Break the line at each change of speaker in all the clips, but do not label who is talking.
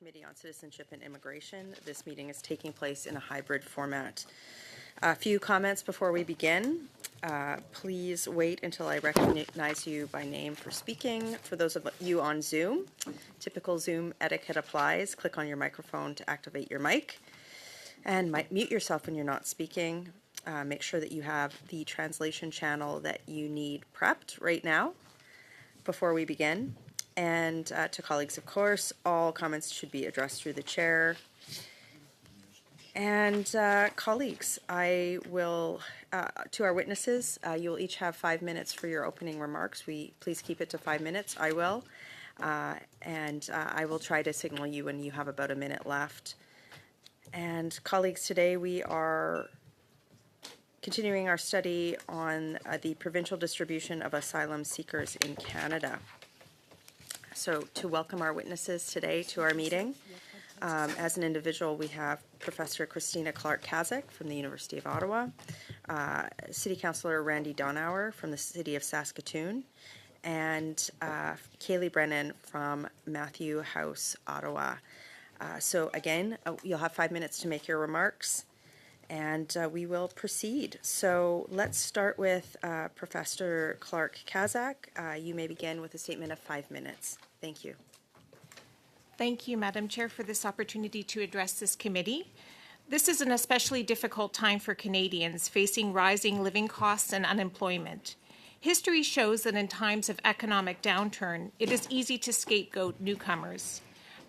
Committee on Citizenship and Immigration. This meeting is taking place in a hybrid format. A few comments before we begin. Please wait until I recognize you by name for speaking. For those of you on Zoom, typical Zoom etiquette applies. Click on your microphone to activate your mic and mute yourself when you're not speaking. Make sure that you have the translation channel that you need prepped right now before we begin. And to colleagues, of course, all comments should be addressed through the chair. And colleagues, I will, to our witnesses, you'll each have 5 minutes for your opening remarks. Please keep it to 5 minutes. I will. And I will try to signal you when you have about a minute left. And colleagues, today we are continuing our study on the provincial distribution of asylum seekers in Canada. So to welcome our witnesses today to our meeting, as an individual, we have Professor Christina Clark-Kazak from the University of Ottawa, City Councillor Randy Donauer from the City of Saskatoon, and Kaylee Brennan from Matthew House, Ottawa. So again, you'll have 5 minutes to make your remarks, and we will proceed. So let's start with Professor Clark-Kazak. You may begin with a statement of 5 minutes. Thank you.
Thank you, Madam Chair, for this opportunity to address this committee. This is an especially difficult time for Canadians facing rising living costs and unemployment. History shows that in times of economic downturn, it is easy to scapegoat newcomers.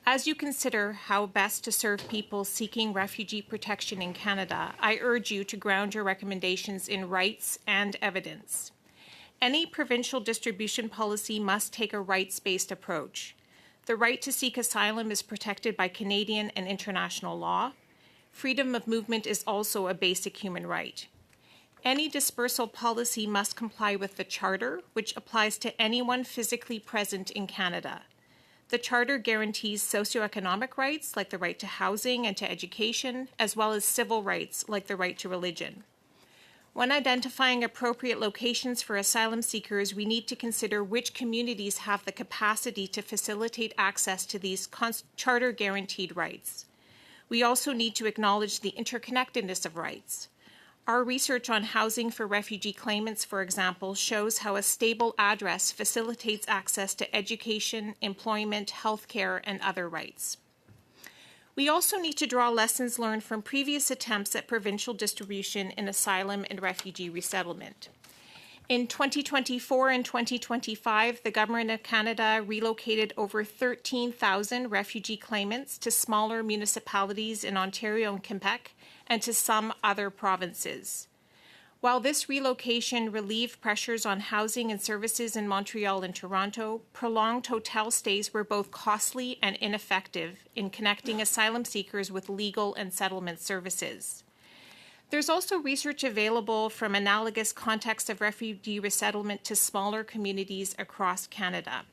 As you consider how best to serve people seeking refugee protection in Canada, I urge you to ground your recommendations in rights and evidence. Any provincial distribution policy must take a rights-based approach. The right to seek asylum is protected by Canadian and international law. Freedom of movement is also a basic human right. Any dispersal policy must comply with the Charter, which applies to anyone physically present in Canada. The Charter guarantees socioeconomic rights, like the right to housing and to education, as well as civil rights, like the right to religion. When identifying appropriate locations for asylum seekers, we need to consider which communities have the capacity to facilitate access to these Charter-guaranteed rights. We also need to acknowledge the interconnectedness of rights. Our research on housing for refugee claimants, for example, shows how a stable address facilitates access to education, employment, healthcare, and other rights. We also need to draw lessons learned from previous attempts at provincial distribution in asylum and refugee resettlement. In 2024 and 2025, the Government of Canada relocated over 13,000 refugee claimants to smaller municipalities in Ontario and Quebec and to some other provinces. While this relocation relieved pressures on housing and services in Montreal and Toronto, prolonged hotel stays were both costly and ineffective in connecting asylum seekers with legal and settlement services. There's also research available from analogous contexts of refugee resettlement to smaller communities across Canada.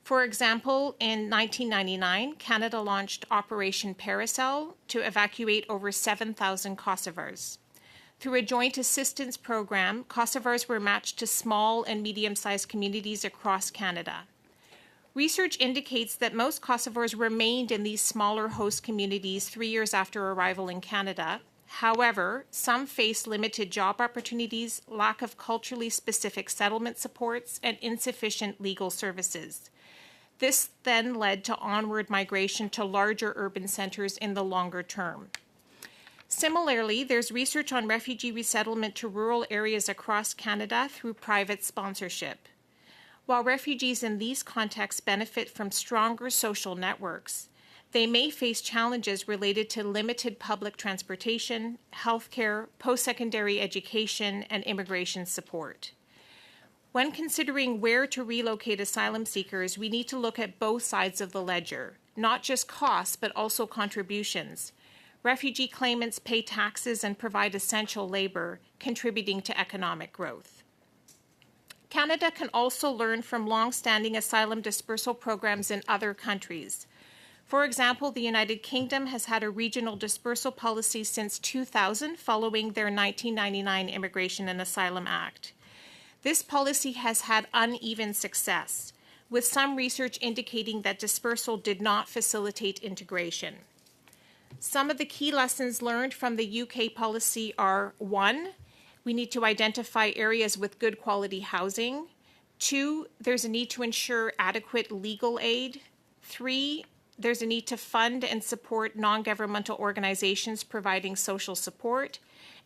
For example, in 1999, Canada launched Operation Parasol to evacuate over 7,000 Kosovars. Through a joint assistance program, Kosovars were matched to small and medium-sized communities across Canada. Research indicates that most Kosovars remained in these smaller host communities 3 years after arrival in Canada. However, some faced limited job opportunities, lack of culturally specific settlement supports, and insufficient legal services. This then led to onward migration to larger urban centres in the longer term. Similarly, there's research on refugee resettlement to rural areas across Canada through private sponsorship. While refugees in these contexts benefit from stronger social networks, they may face challenges related to limited public transportation, healthcare, post-secondary education, and immigration support. When considering where to relocate asylum seekers, we need to look at both sides of the ledger, not just costs, but also contributions. Refugee claimants pay taxes and provide essential labor, contributing to economic growth. Canada can also learn from long-standing asylum dispersal programs in other countries. For example, the United Kingdom has had a regional dispersal policy since 2000 following their 1999 Immigration and Asylum Act. This policy has had uneven success. with some research indicating that dispersal did not facilitate integration. Some of the key lessons learned from the UK policy are: 1, we need to identify areas with good quality housing. 2, there's a need to ensure adequate legal aid. 3, there's a need to fund and support non-governmental organizations providing social support.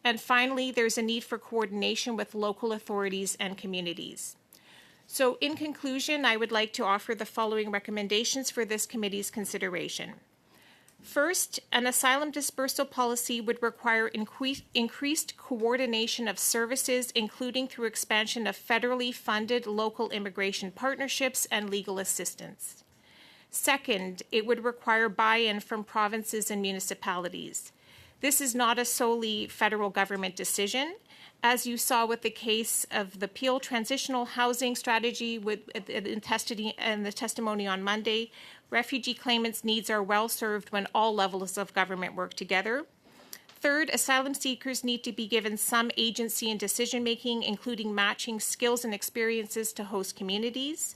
And finally, there's a need for coordination with local authorities and communities. So in conclusion, I would like to offer the following recommendations for this committee's consideration. First, an asylum dispersal policy would require increased coordination of services, including through expansion of federally funded local immigration partnerships and legal assistance. Second, it would require buy-in from provinces and municipalities. This is not a solely federal government decision. As you saw with the case of the Peel Transitional Housing Strategy and the testimony on Monday, refugee claimants' needs are well served when all levels of government work together. Third, asylum seekers need to be given some agency in decision-making, including matching skills and experiences to host communities.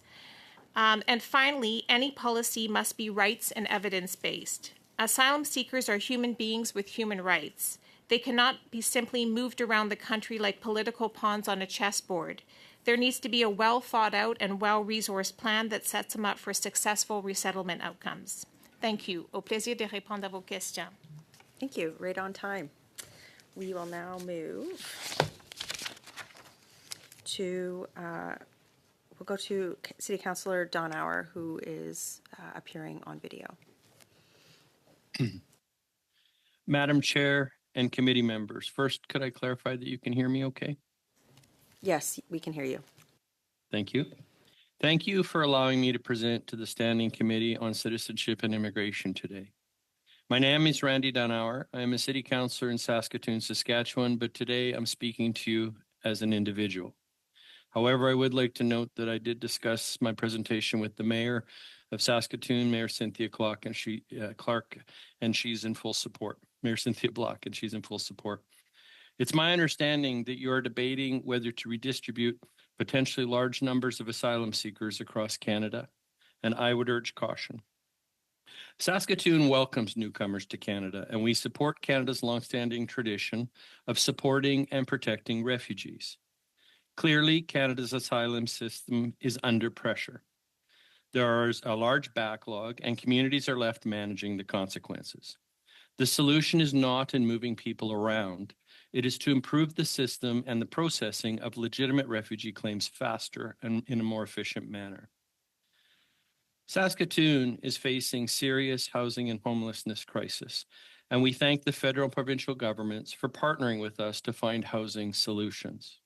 And finally, any policy must be rights and evidence-based. Asylum seekers are human beings with human rights. They cannot be simply moved around the country like political pawns on a chessboard. There needs to be a well-thought-out and well-resourced plan that sets them up for successful resettlement outcomes. Thank you. Au plaisir de répondre à vos questions.
Thank you. Right on time. We will now move to, we'll go to City Councilor Donauer, who is appearing on video.
Madam Chair and committee members, first, could I clarify that you can hear me okay?
Yes, we can hear you.
Thank you. Thank you for allowing me to present to the Standing Committee on Citizenship and Immigration today. My name is Randy Donauer. I am a city councilor in Saskatoon, Saskatchewan, but today I'm speaking to you as an individual. However, I would like to note that I did discuss my presentation with the mayor of Saskatoon, Mayor Cynthia Clark, and she's in full support. Mayor Cynthia Block, and she's in full support. It's my understanding that you are debating whether to redistribute potentially large numbers of asylum seekers across Canada, and I would urge caution. Saskatoon welcomes newcomers to Canada, and we support Canada's longstanding tradition of supporting and protecting refugees. Clearly, Canada's asylum system is under pressure. There is a large backlog, and communities are left managing the consequences. The solution is not in moving people around. It is to improve the system and the processing of legitimate refugee claims faster and in a more efficient manner. Saskatoon is facing serious housing and homelessness crisis, and we thank the federal and provincial governments for partnering with us to find housing solutions.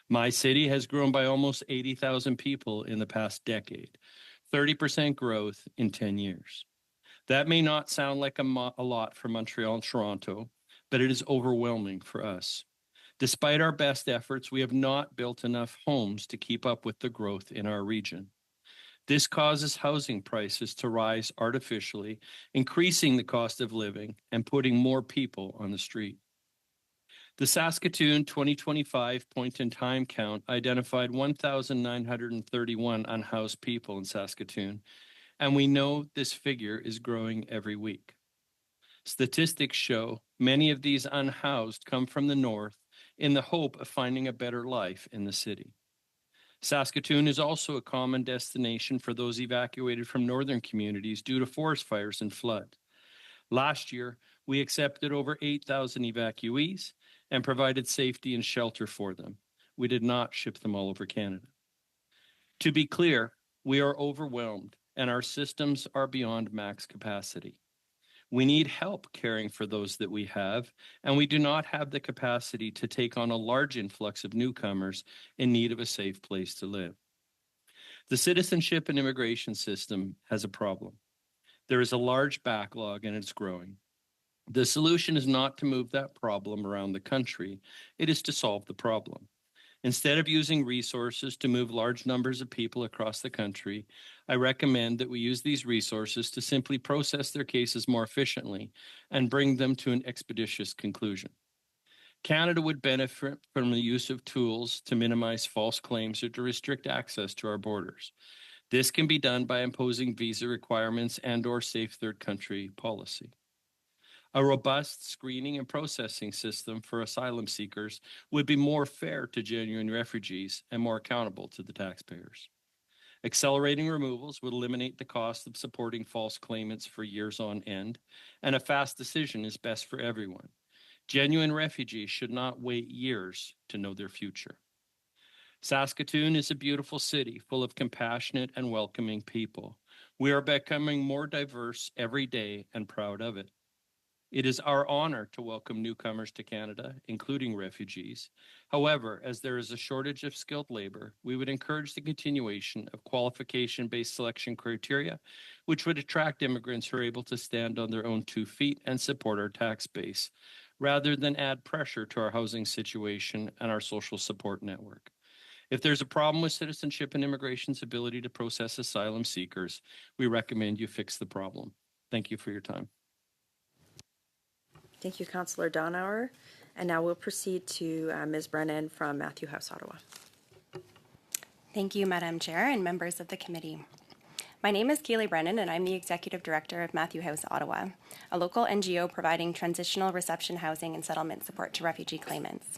My city has grown by almost 80,000 people in the past decade, 30% growth in 10 years. That may not sound like a lot for Montreal and Toronto, but it is overwhelming for us. Despite our best efforts, we have not built enough homes to keep up with the growth in our region. This causes housing prices to rise artificially, increasing the cost of living and putting more people on the street. The Saskatoon 2025 point-in-time count identified 1,931 unhoused people in Saskatoon, and we know this figure is growing every week. Statistics show many of these unhoused come from the north in the hope of finding a better life in the city. Saskatoon is also a common destination for those evacuated from northern communities due to forest fires and flood. Last year, we accepted over 8,000 evacuees and provided safety and shelter for them. We did not ship them all over Canada. To be clear, we are overwhelmed and our systems are beyond max capacity. We need help caring for those that we have, and we do not have the capacity to take on a large influx of newcomers in need of a safe place to live. The citizenship and immigration system has a problem. There is a large backlog and it's growing. The solution is not to move that problem around the country, it is to solve the problem. Instead of using resources to move large numbers of people across the country, I recommend that we use these resources to simply process their cases more efficiently and bring them to an expeditious conclusion. Canada would benefit from the use of tools to minimize false claims or to restrict access to our borders. This can be done by imposing visa requirements and/or safe third country policy. A robust screening and processing system for asylum seekers would be more fair to genuine refugees and more accountable to the taxpayers. Accelerating removals would eliminate the cost of supporting false claimants for years on end, and a fast decision is best for everyone. Genuine refugees should not wait years to know their future. Saskatoon is a beautiful city full of compassionate and welcoming people. We are becoming more diverse every day and proud of it. It is our honor to welcome newcomers to Canada, including refugees. However, as there is a shortage of skilled labor, we would encourage the continuation of qualification-based selection criteria, which would attract immigrants who are able to stand on their own 2 feet and support our tax base, rather than add pressure to our housing situation and our social support network. If there's a problem with citizenship and immigration's ability to process asylum seekers, we recommend you fix the problem. Thank you for your time.
Thank you, Councillor Donauer. And now we'll proceed to Ms. Brennan from Matthew House, Ottawa.
Thank you, Madam Chair and members of the committee. My name is Kaylee Brennan, and I'm the Executive Director of Matthew House, Ottawa, a local NGO providing transitional reception housing and settlement support to refugee claimants.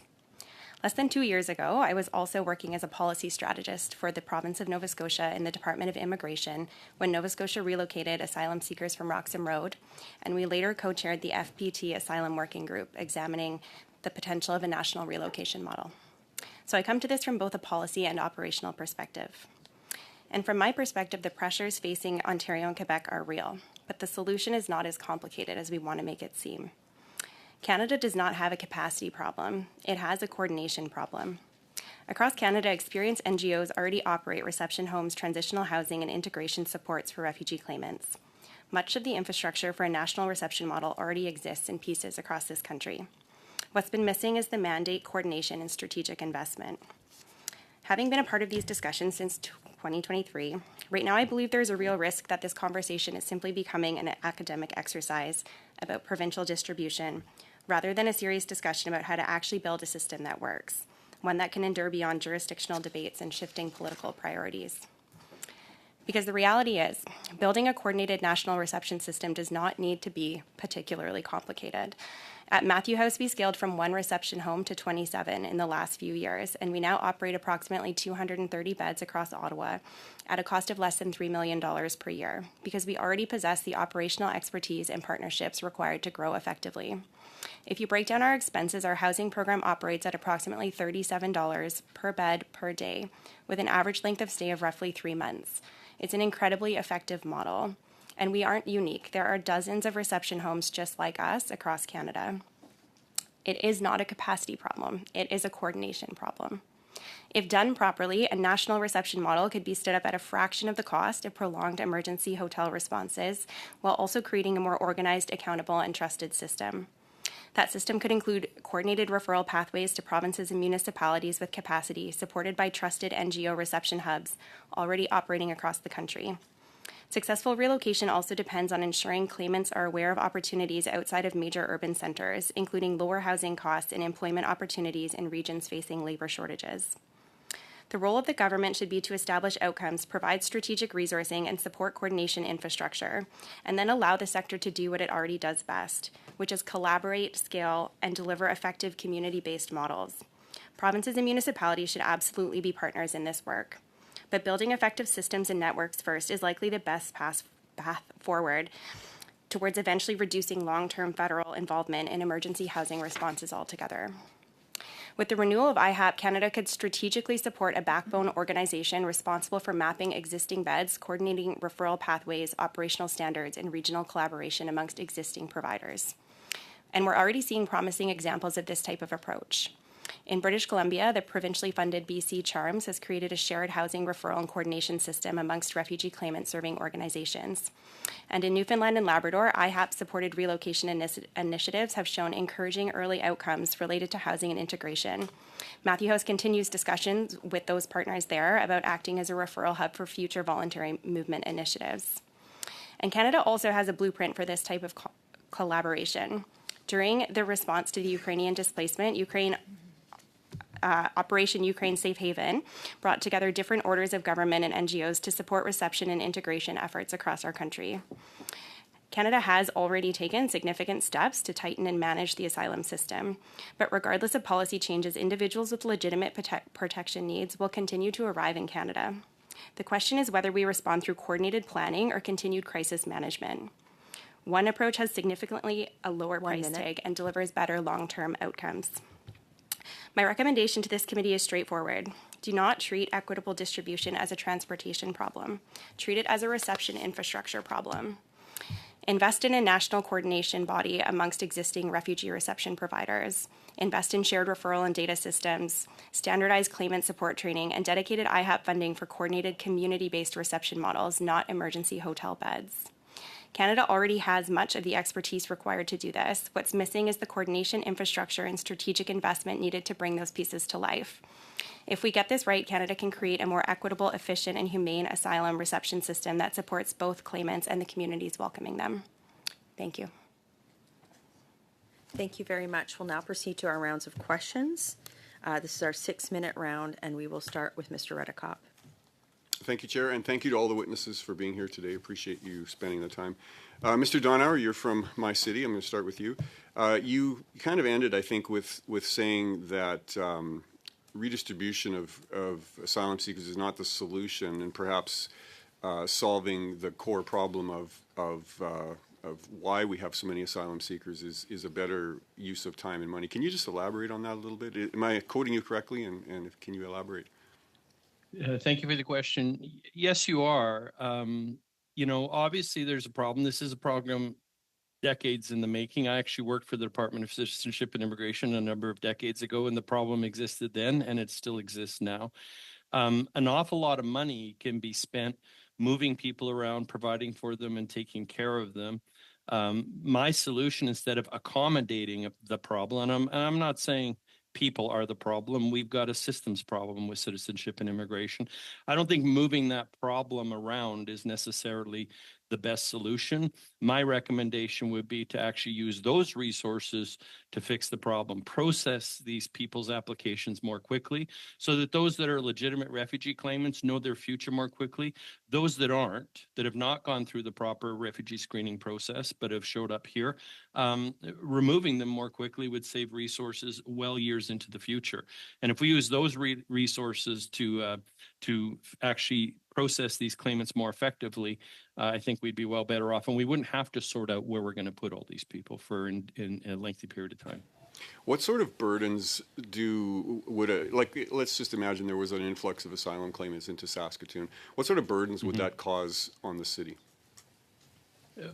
Less than 2 years ago, I was also working as a policy strategist for the province of Nova Scotia in the Department of Immigration when Nova Scotia relocated asylum seekers from Roxham Road, and we later co-chaired the FPT Asylum Working Group, examining the potential of a national relocation model. So I come to this from both a policy and operational perspective. And from my perspective, the pressures facing Ontario and Quebec are real, but the solution is not as complicated as we want to make it seem. Canada does not have a capacity problem, it has a coordination problem. Across Canada, experienced NGOs already operate reception homes, transitional housing, and integration supports for refugee claimants. Much of the infrastructure for a national reception model already exists in pieces across this country. What's been missing is the mandate, coordination, and strategic investment. Having been a part of these discussions since 2023, right now I believe there's a real risk that this conversation is simply becoming an academic exercise about provincial distribution, rather than a serious discussion about how to actually build a system that works, one that can endure beyond jurisdictional debates and shifting political priorities. Because the reality is, building a coordinated national reception system does not need to be particularly complicated. At Matthew House, we scaled from 1 reception home to 27 in the last few years, and we now operate approximately 230 beds across Ottawa at a cost of less than $3 million per year, because we already possess the operational expertise and partnerships required to grow effectively. If you break down our expenses, our housing program operates at approximately $37 per bed per day, with an average length of stay of roughly 3 months. It's an incredibly effective model, and we aren't unique. There are dozens of reception homes just like us across Canada. It is not a capacity problem. It is a coordination problem. If done properly, a national reception model could be stood up at a fraction of the cost of prolonged emergency hotel responses, while also creating a more organized, accountable, and trusted system. That system could include coordinated referral pathways to provinces and municipalities with capacity, supported by trusted NGO reception hubs already operating across the country. Successful relocation also depends on ensuring claimants are aware of opportunities outside of major urban centers, including lower housing costs and employment opportunities in regions facing labor shortages. The role of the government should be to establish outcomes, provide strategic resourcing, and support coordination infrastructure, and then allow the sector to do what it already does best, which is collaborate, scale, and deliver effective community-based models. Provinces and municipalities should absolutely be partners in this work. But building effective systems and networks first is likely the best path forward towards eventually reducing long-term federal involvement in emergency housing responses altogether. With the renewal of IHAP, Canada could strategically support a backbone organization responsible for mapping existing beds, coordinating referral pathways, operational standards, and regional collaboration amongst existing providers. And we're already seeing promising examples of this type of approach. In British Columbia, the provincially funded BC CHARMS has created a shared housing referral and coordination system amongst refugee claimant serving organizations. And in Newfoundland and Labrador, IHAP-supported relocation initiatives have shown encouraging early outcomes related to housing and integration. Matthew House continues discussions with those partners there about acting as a referral hub for future voluntary movement initiatives. And Canada also has a blueprint for this type of collaboration. During the response to the Ukrainian displacement, Ukraine Operation Ukraine Safe Haven brought together different orders of government and NGOs to support reception and integration efforts across our country. Canada has already taken significant steps to tighten and manage the asylum system, but regardless of policy changes, individuals with legitimate protection needs will continue to arrive in Canada. The question is whether we respond through coordinated planning or continued crisis management. One approach has significantly a lower price tag and delivers better long-term outcomes. My recommendation to this committee is straightforward. Do not treat equitable distribution as a transportation problem. Treat it as a reception infrastructure problem. Invest in a national coordination body amongst existing refugee reception providers. Invest in shared referral and data systems, standardized claimant support training, and dedicated IHAP funding for coordinated community-based reception models, not emergency hotel beds. Canada already has much of the expertise required to do this. What's missing is the coordination, infrastructure, and strategic investment needed to bring those pieces to life. If we get this right, Canada can create a more equitable, efficient, and humane asylum reception system that supports both claimants and the communities welcoming them. Thank you.
Thank you very much. We'll now proceed to our rounds of questions. This is our 6-minute round, and we will start with Mr. Redekop.
Thank you, Chair, and thank you to all the witnesses for being here today. Appreciate you spending the time. Mr. Donauer, you're from my city. I'm going to start with you. You kind of ended, I think, with saying that redistribution of asylum seekers is not the solution, and perhaps solving the core problem of why we have so many asylum seekers is a better use of time and money. Can you just elaborate on that a little bit? Am I quoting you correctly, and can you elaborate?
Thank you for the question. Yes, you are. Obviously there's a problem. This is a program decades in the making. I actually worked for the Department of Citizenship and Immigration a number of decades ago, and the problem existed then, and it still exists now. An awful lot of money can be spent moving people around, providing for them, and taking care of them. My solution, instead of accommodating the problem, and I'm not saying people are the problem. We've got a systems problem with citizenship and immigration. I don't think moving that problem around is necessarily the best solution. My recommendation would be to actually use those resources to fix the problem, process these people's applications more quickly so that those that are legitimate refugee claimants know their future more quickly. Those that aren't, that have not gone through the proper refugee screening process but have showed up here, removing them more quickly would save resources well years into the future. And if we use those resources to actually process these claimants more effectively, I think we'd be well better off, and we wouldn't have to sort out where we're going to put all these people for in a lengthy period of time.
What sort of burdens let's just imagine there was an influx of asylum claimants into Saskatoon. What sort of burdens would that cause on the city?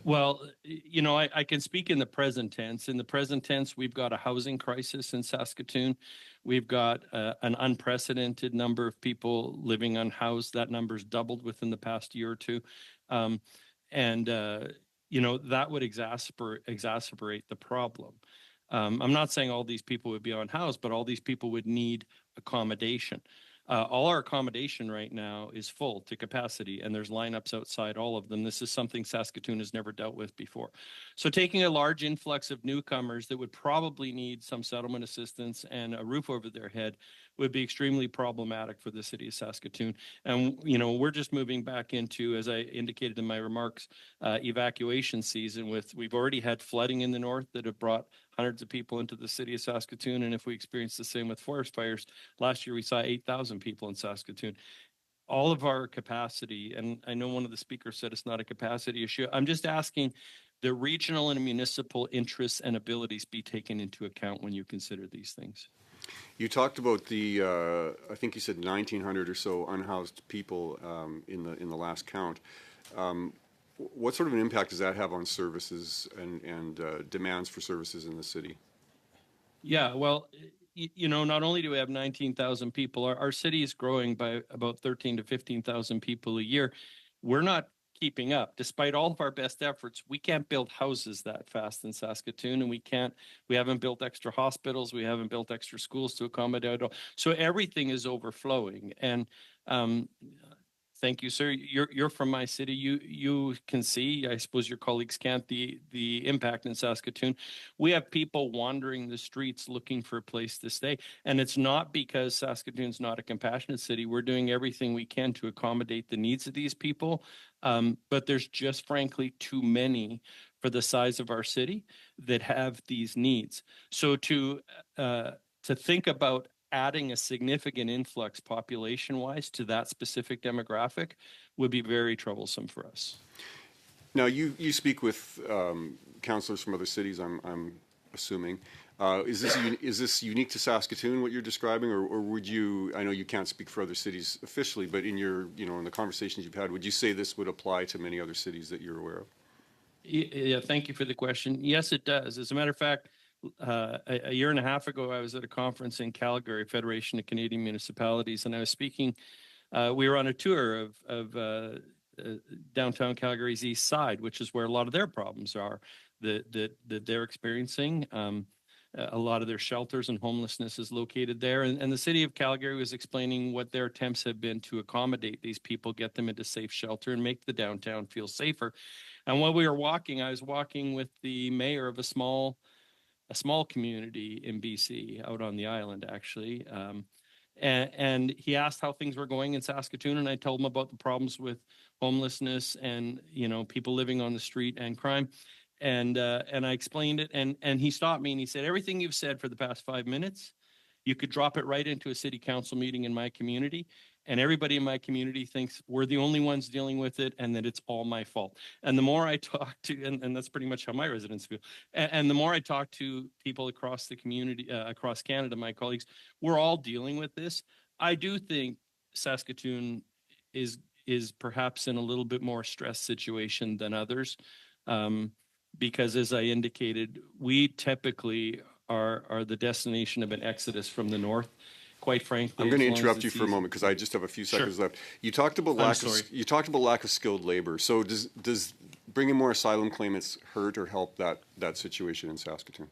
Well, I can speak in the present tense. In the present tense, we've got a housing crisis in Saskatoon. We've got an unprecedented number of people living unhoused. That number's doubled within the past year or two. That would exacerbate the problem. I'm not saying all these people would be unhoused, but all these people would need accommodation. All our accommodation right now is full to capacity, and there's lineups outside all of them. This is something Saskatoon has never dealt with before. So taking a large influx of newcomers that would probably need some settlement assistance and a roof over their head would be extremely problematic for the city of Saskatoon. And, we're just moving back into, as I indicated in my remarks, evacuation season. We've already had flooding in the north that have brought hundreds of people into the city of Saskatoon. And if we experience the same with forest fires, last year we saw 8,000 people in Saskatoon. All of our capacity, and I know one of the speakers said it's not a capacity issue. I'm just asking the regional and municipal interests and abilities be taken into account when you consider these things.
You talked about I think you said 1,900 or so unhoused people in the last count. What sort of an impact does that have on services and demands for services in the city?
Yeah, well, not only do we have 19,000 people, our city is growing by about 13 to 15,000 people a year. We're not keeping up. Despite all of our best efforts, we can't build houses that fast in Saskatoon, and we haven't built extra hospitals, we haven't built extra schools to accommodate all. So everything is overflowing. And Thank you, sir. You're from my city. You can see, I suppose your colleagues can't, the impact in Saskatoon. We have people wandering the streets looking for a place to stay. And it's not because Saskatoon's not a compassionate city. We're doing everything we can to accommodate the needs of these people. But there's just frankly too many for the size of our city that have these needs. So to think about adding a significant influx population-wise to that specific demographic would be very troublesome for us.
Now, you speak with councillors from other cities, I'm assuming. Is this unique to Saskatoon, what you're describing, or would you, I know you can't speak for other cities officially, but in your, in the conversations you've had, would you say this would apply to many other cities that you're aware of?
Yeah, thank you for the question. Yes, it does. As a matter of fact, a year and a half ago, I was at a conference in Calgary, Federation of Canadian Municipalities, and I was speaking. We were on a tour of downtown Calgary's east side, which is where a lot of their problems are that they're experiencing. A lot of their shelters and homelessness is located there. And the city of Calgary was explaining what their attempts have been to accommodate these people, get them into safe shelter, and make the downtown feel safer. And while we were walking, I was walking with the mayor of a small community in BC, out on the island, actually. And he asked how things were going in Saskatoon, and I told him about the problems with homelessness and, people living on the street and crime. And I explained it, and he stopped me and he said, everything you've said for the past 5 minutes, you could drop it right into a city council meeting in my community, and everybody in my community thinks we're the only ones dealing with it and that it's all my fault. And the more I talk to, and that's pretty much how my residents feel, and the more I talk to people across the community, across Canada, my colleagues, we're all dealing with this. I do think Saskatoon is perhaps in a little bit more stressed situation than others. Because as I indicated, we typically are the destination of an exodus from the north. Quite frankly,
I'm going to interrupt you for a moment because I just have a few seconds left. You talked about lack of skilled labor. So does bringing more asylum claimants hurt or help that situation in Saskatoon?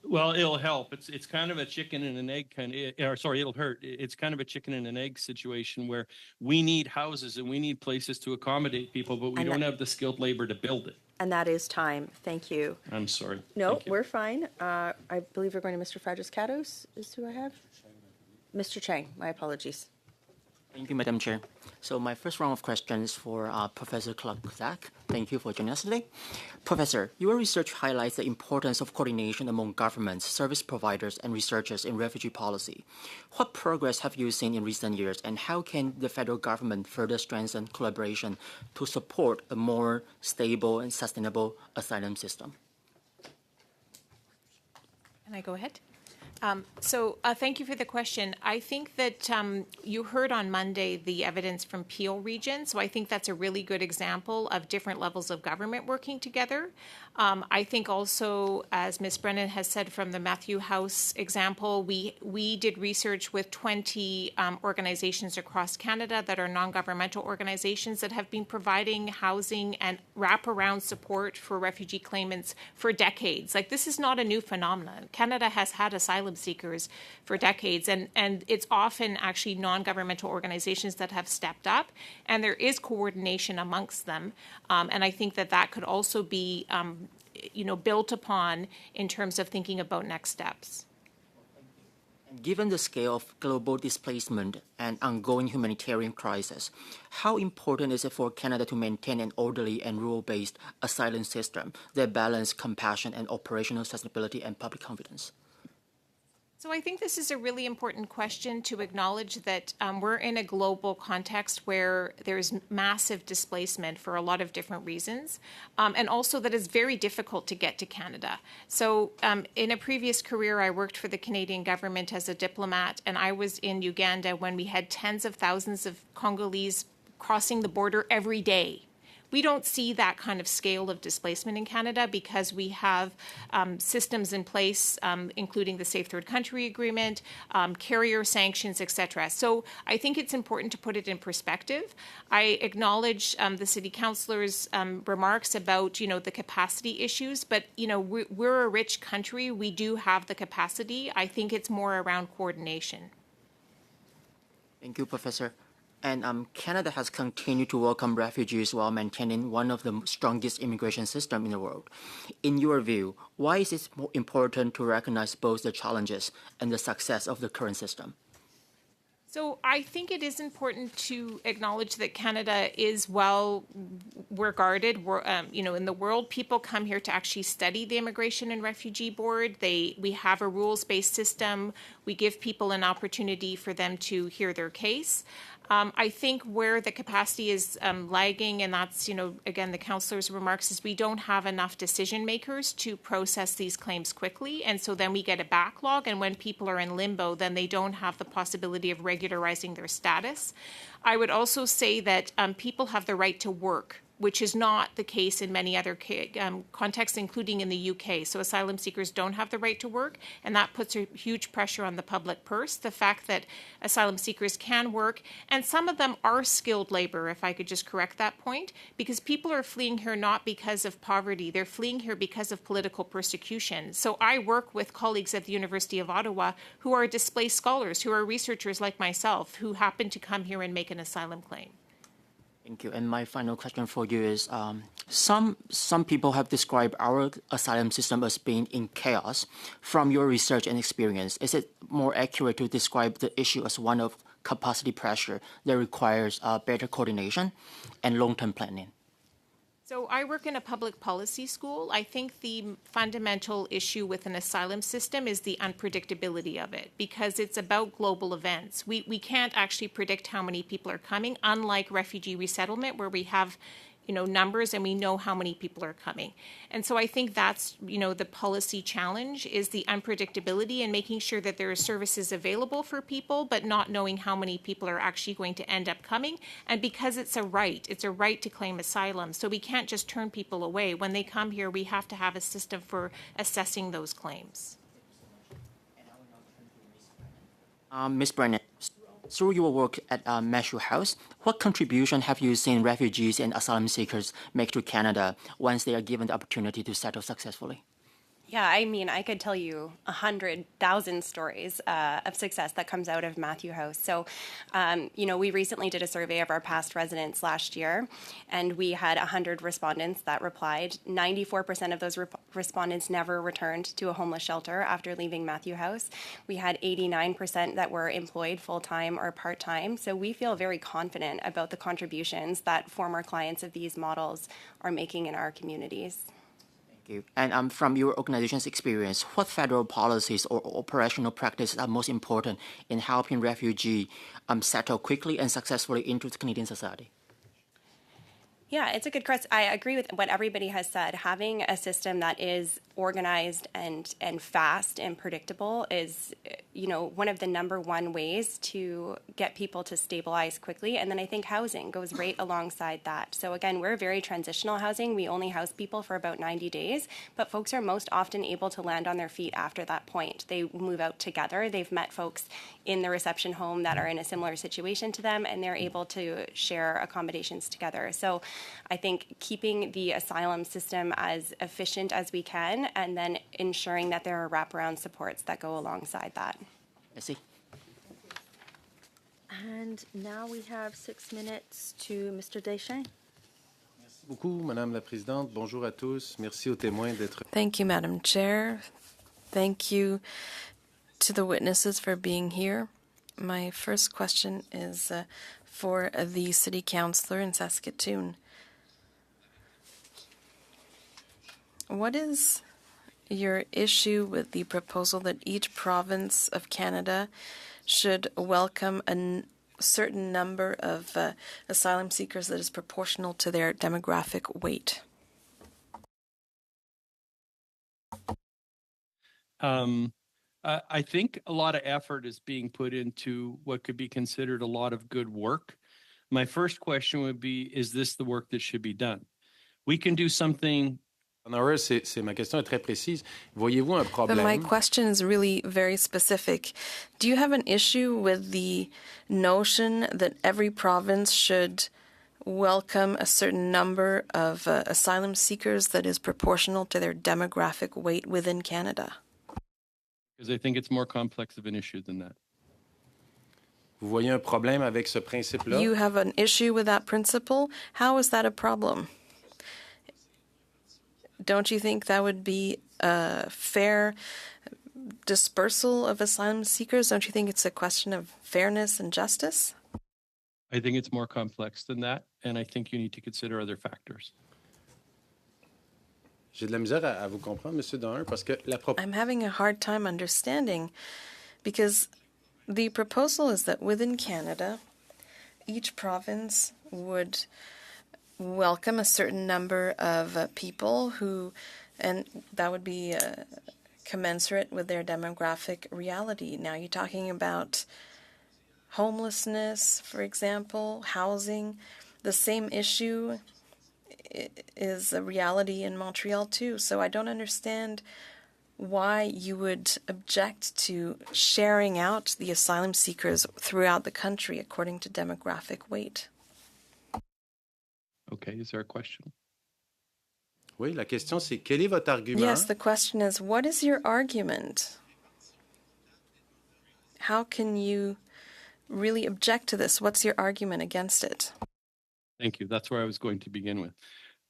Well, it'll help. It's kind of a chicken and an egg it'll hurt. It's kind of a chicken and an egg situation where we need houses and we need places to accommodate people, but we don't have the skilled labor to build it.
And that is time. Thank you.
I'm sorry.
No, we're fine. I believe we're going to Mr. Fadras-Katos is who I have. Mr. Chang, my apologies.
Thank you, Madam Chair. So my first round of questions for Professor Clark-Zak. Thank you for joining us today. Professor, your research highlights the importance of coordination among governments, service providers, and researchers in refugee policy. What progress have you seen in recent years, and how can the federal government further strengthen collaboration to support a more stable and sustainable asylum system?
Can I go ahead? Thank you for the question. I think that you heard on Monday the evidence from Peel Region, so I think that's a really good example of different levels of government working together. I think also, as Ms. Brennan has said from the Matthew House example, we did research with 20 organizations across Canada that are non-governmental organizations that have been providing housing and wraparound support for refugee claimants for decades. Like, this is not a new phenomenon. Canada has had asylum seekers for decades, and it's often actually non-governmental organizations that have stepped up, and there is coordination amongst them, and I think that could also be built upon in terms of thinking about next steps.
Given the scale of global displacement and ongoing humanitarian crisis, how important is it for Canada to maintain an orderly and rule-based asylum system that balance compassion and operational sustainability and public confidence?
So I think this is a really important question to acknowledge that we're in a global context where there's massive displacement for a lot of different reasons, and also that it's very difficult to get to Canada. So in a previous career, I worked for the Canadian government as a diplomat, and I was in Uganda when we had tens of thousands of Congolese crossing the border every day. We don't see that kind of scale of displacement in Canada because we have systems in place, including the Safe Third Country Agreement, carrier sanctions, etc. So I think it's important to put it in perspective. I acknowledge the City Councillor's remarks about, the capacity issues, but, we're a rich country. We do have the capacity. I think it's more around coordination.
Thank you, Professor. And Canada has continued to welcome refugees while maintaining one of the strongest immigration systems in the world. In your view, why is it more important to recognize both the challenges and the success of the current system?
So I think it is important to acknowledge that Canada is well regarded. In the world, people come here to actually study the Immigration and Refugee Board. We have a rules-based system. We give people an opportunity for them to hear their case. I think where the capacity is lagging, and that's, again, the councillor's remarks, is we don't have enough decision makers to process these claims quickly. And so then we get a backlog. And when people are in limbo, then they don't have the possibility of regularizing their status. I would also say that people have the right to work, which is not the case in many other contexts, including in the UK. So asylum seekers don't have the right to work, and that puts a huge pressure on the public purse. The fact that asylum seekers can work, and some of them are skilled labor, if I could just correct that point, because people are fleeing here not because of poverty, they're fleeing here because of political persecution. So I work with colleagues at the University of Ottawa who are displaced scholars, who are researchers like myself, who happen to come here and make an asylum claim.
Thank you. And my final question for you is, some people have described our asylum system as being in chaos. From your research and experience, is it more accurate to describe the issue as one of capacity pressure that requires better coordination and long-term planning?
So I work in a public policy school. I think the fundamental issue with an asylum system is the unpredictability of it, because it's about global events. We can't actually predict how many people are coming, unlike refugee resettlement, where we have numbers and we know how many people are coming. And so I think that's, the policy challenge is the unpredictability and making sure that there are services available for people, but not knowing how many people are actually going to end up coming. And because it's a right to claim asylum. So we can't just turn people away. When they come here, we have to have a system for assessing those claims.
Ms. Brennan, through your work at Mashu House, what contribution have you seen refugees and asylum seekers make to Canada once they are given the opportunity to settle successfully?
Yeah, I mean, I could tell you 100,000 stories of success that comes out of Matthew House. So, we recently did a survey of our past residents last year, and we had 100 respondents that replied. 94% of those respondents never returned to a homeless shelter after leaving Matthew House. We had 89% that were employed full-time or part-time. So we feel very confident about the contributions that former clients of these models are making in our communities.
Thank you. And from your organization's experience, what federal policies or operational practices are most important in helping refugees settle quickly and successfully into the Canadian society?
Yeah, it's a good question. I agree with what everybody has said. Having a system that is organized and fast and predictable is, one of the number one ways to get people to stabilize quickly. And then I think housing goes right alongside that. So again, we're very transitional housing. We only house people for about 90 days, but folks are most often able to land on their feet after that point. They move out together. They've met folks in the reception home that are in a similar situation to them, and they're able to share accommodations together. So I think keeping the asylum system as efficient as we can, and then ensuring that there are wraparound supports that go alongside that.
I see.
And now we have 6 minutes to Mr. Deschênes.
Merci beaucoup, Madame la Présidente. Bonjour à tous. Merci aux témoins d'être.
Thank you, Madam Chair. Thank you to the witnesses for being here. My first question is for the City Councillor in Saskatoon. What is your issue with the proposal that each province of Canada should welcome a certain number of asylum seekers that is proportional to their demographic weight?
I think a lot of effort is being put into what could be considered a lot of good work. My first question would be, is this the work that should be done? We can do something.
Ma question est très précise. Voyez-vous un
But my
problème?
question is really very specific. Do you have an issue with the notion that every province should welcome a certain number of asylum seekers that is proportional to their demographic weight within Canada?
Because I think it's more complex of an issue than that.
Vous voyez un problème avec ce principe-là?
You have an issue with that principle? How is that a problem? Don't you think that would be a fair dispersal of asylum seekers? Don't you think it's a question of fairness and justice?
I think it's more complex than that, and I think you need to consider other factors.
J'ai de la misère à vous comprendre, Monsieur Donner, parce que
I'm having a hard time understanding because the proposal is that within Canada, each province would welcome a certain number of people who, and that would be commensurate with their demographic reality. Now, you're talking about homelessness, for example, housing. The same issue is a reality in Montreal too. So I don't understand why you would object to sharing out the asylum seekers throughout the country according to demographic weight.
Okay, is there a question?
Oui, la question c'est quel est votre argument?
Yes, the question is, what is your argument? How can you really object to this? What's your argument against it?
Thank you. That's where I was going to begin with.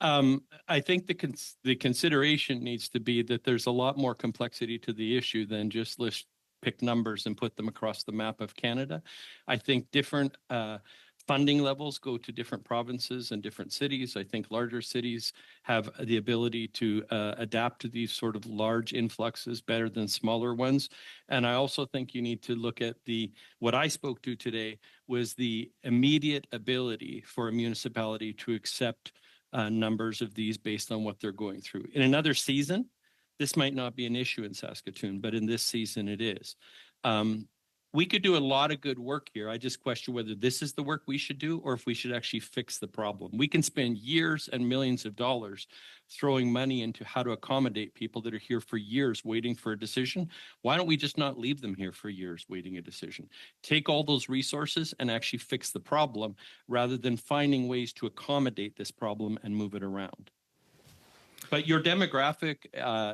I think the consideration needs to be that there's a lot more complexity to the issue than just pick numbers and put them across the map of Canada. I think different funding levels go to different provinces and different cities. I think larger cities have the ability to adapt to these sort of large influxes better than smaller ones. And I also think you need to look at what I spoke to today was the immediate ability for a municipality to accept numbers of these based on what they're going through. In another season, this might not be an issue in Saskatoon, but in this season it is. We could do a lot of good work here. I just question whether this is the work we should do or if we should actually fix the problem. We can spend years and millions of dollars throwing money into how to accommodate people that are here for years waiting for a decision. Why don't we just not leave them here for years waiting a decision? Take all those resources and actually fix the problem rather than finding ways to accommodate this problem and move it around. But your demographic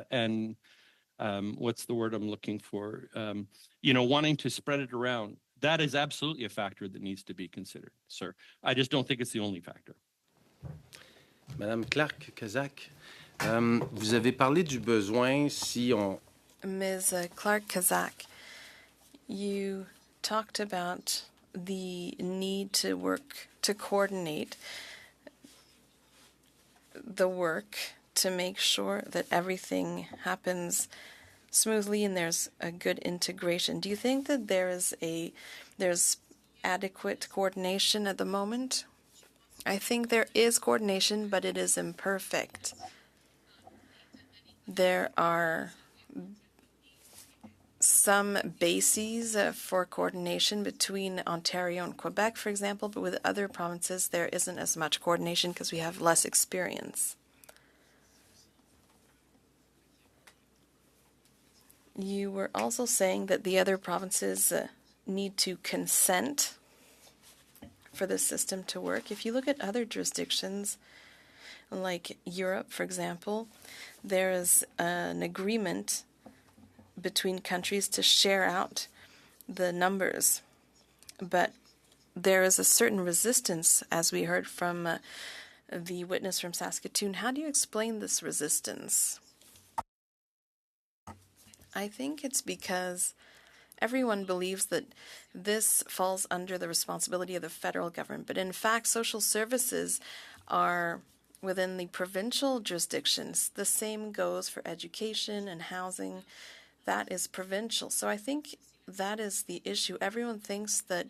and what's the word I'm looking for? Wanting to spread it around, that is absolutely a factor that needs to be considered, sir. I just don't think it's the only factor.
Madame Clark-Kazak, vous avez parlé du besoin si on...
Ms. Clark-Kazak, you talked about the need to work to coordinate the work to make sure that everything happens smoothly and there's a good integration. Do you think that there's adequate coordination at the moment? I think there is coordination, but it is imperfect. There are some bases for coordination between Ontario and Quebec, for example, but with other provinces there isn't as much coordination because we have less experience. You were also saying that the other provinces need to consent for the system to work. If you look at other jurisdictions, like Europe, for example, there is an agreement between countries to share out the numbers. But there is a certain resistance, as we heard from the witness from Saskatoon. How do you explain this resistance? I think it's because everyone believes that this falls under the responsibility of the federal government. But in fact, social services are within the provincial jurisdictions. The same goes for education and housing. That is provincial. So I think that is the issue. Everyone thinks that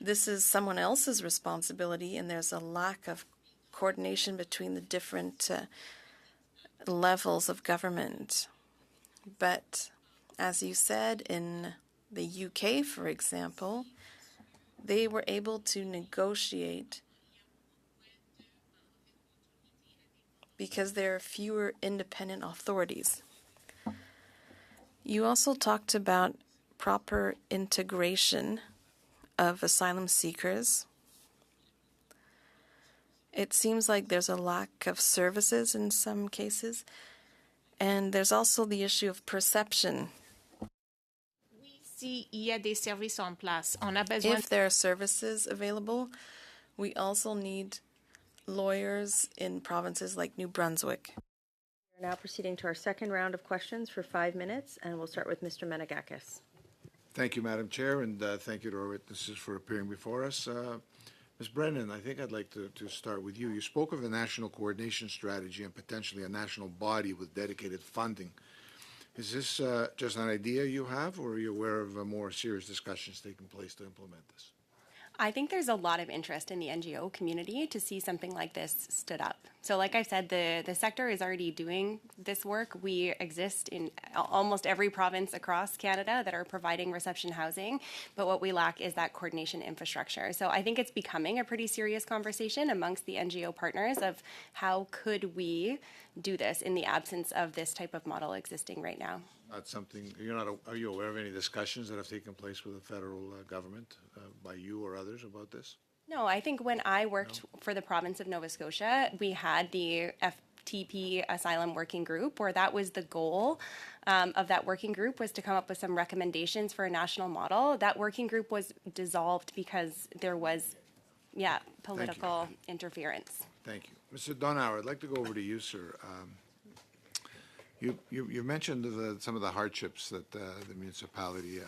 this is someone else's responsibility, and there's a lack of coordination between the different levels of government. But as you said, in the UK, for example, they were able to negotiate because there are fewer independent authorities. You also talked about proper integration of asylum seekers. It seems like there's a lack of services in some cases, and there's also the issue of perception.
s'il y a des services en place. On a besoin.
If there are services available, we also need lawyers in provinces like New Brunswick.
We're now proceeding to our second round of questions for 5 minutes, and we'll start with Mr. Menegakis.
Thank you, Madam Chair, and thank you to our witnesses for appearing before us. Ms. Brennan, I think I'd like to start with you. You spoke of a national coordination strategy and potentially a national body with dedicated funding. Is this just an idea you have, or are you aware of more serious discussions taking place to implement this?
I think there's a lot of interest in the NGO community to see something like this stood up. So like I said, the sector is already doing this work. We exist in almost every province across Canada that are providing reception housing, but what we lack is that coordination infrastructure. So I think it's becoming a pretty serious conversation amongst the NGO partners of how could we do this in the absence of this type of model existing right now.
That's something are you aware of any discussions that have taken place with the federal government by you or others about this?
No, I think when I worked for the province of Nova Scotia, we had the FTP Asylum Working Group, where that was the goal of that working group, was to come up with some recommendations for a national model. That working group was dissolved because there was, political interference.
Thank you. Mr. Donauer, I'd like to go over to you, sir. You mentioned some of the hardships that the municipality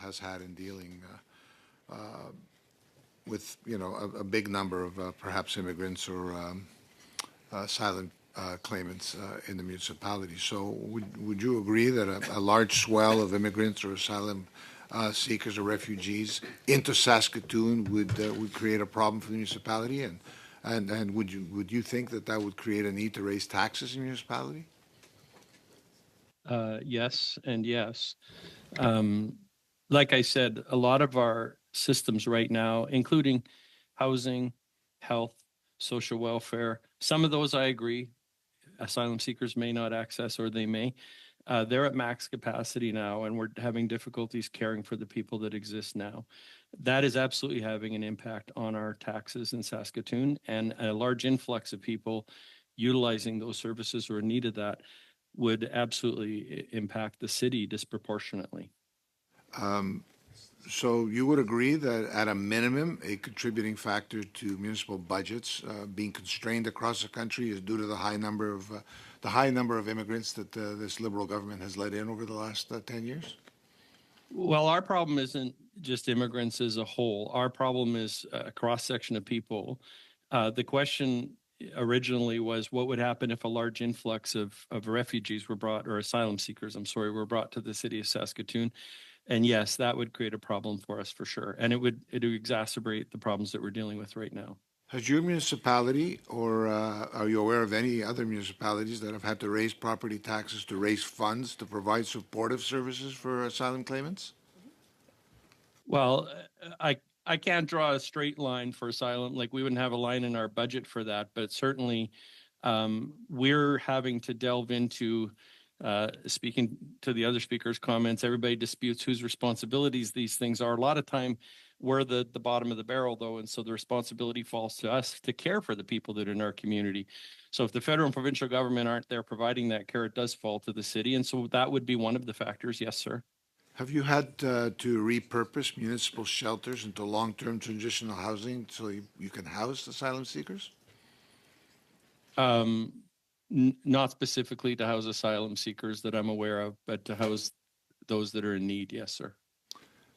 has had in dealing with, a big number of perhaps immigrants or asylum claimants in the municipality. So would you agree that a large swell of immigrants or asylum seekers or refugees into Saskatoon would create a problem for the municipality? And would you think that would create a need to raise taxes in the municipality?
Yes and yes. Like I said, a lot of our systems right now, including housing, health, social welfare, some of those I agree, asylum seekers may not access, or they may. They're at max capacity now, and we're having difficulties caring for the people that exist now. That is absolutely having an impact on our taxes in Saskatoon, and a large influx of people utilizing those services or in need of that would absolutely impact the city disproportionately.
So you would agree that at a minimum, a contributing factor to municipal budgets being constrained across the country is due to the high number of immigrants that this Liberal government has let in over the last 10 years?
Well, our problem isn't just immigrants as a whole. Our problem is a cross-section of people. The question originally was what would happen if a large influx of refugees were brought, or asylum seekers, were brought to the city of Saskatoon. And yes, that would create a problem for us for sure. And it would exacerbate the problems that we're dealing with right now.
Has your municipality, or are you aware of any other municipalities that have had to raise property taxes to raise funds to provide supportive services for asylum claimants?
Well, I can't draw a straight line for asylum. Like, we wouldn't have a line in our budget for that, but certainly we're having to delve into, speaking to the other speakers' comments, everybody disputes whose responsibilities these things are. A lot of time we're the bottom of the barrel, though, and so the responsibility falls to us to care for the people that are in our community. So if the federal and provincial government aren't there providing that care, it does fall to the city, and so that would be one of the factors. Yes, sir.
Have you had to repurpose municipal shelters into long-term transitional housing so you can house asylum seekers?
Not specifically to house asylum seekers that I'm aware of, but to house those that are in need. Yes, sir.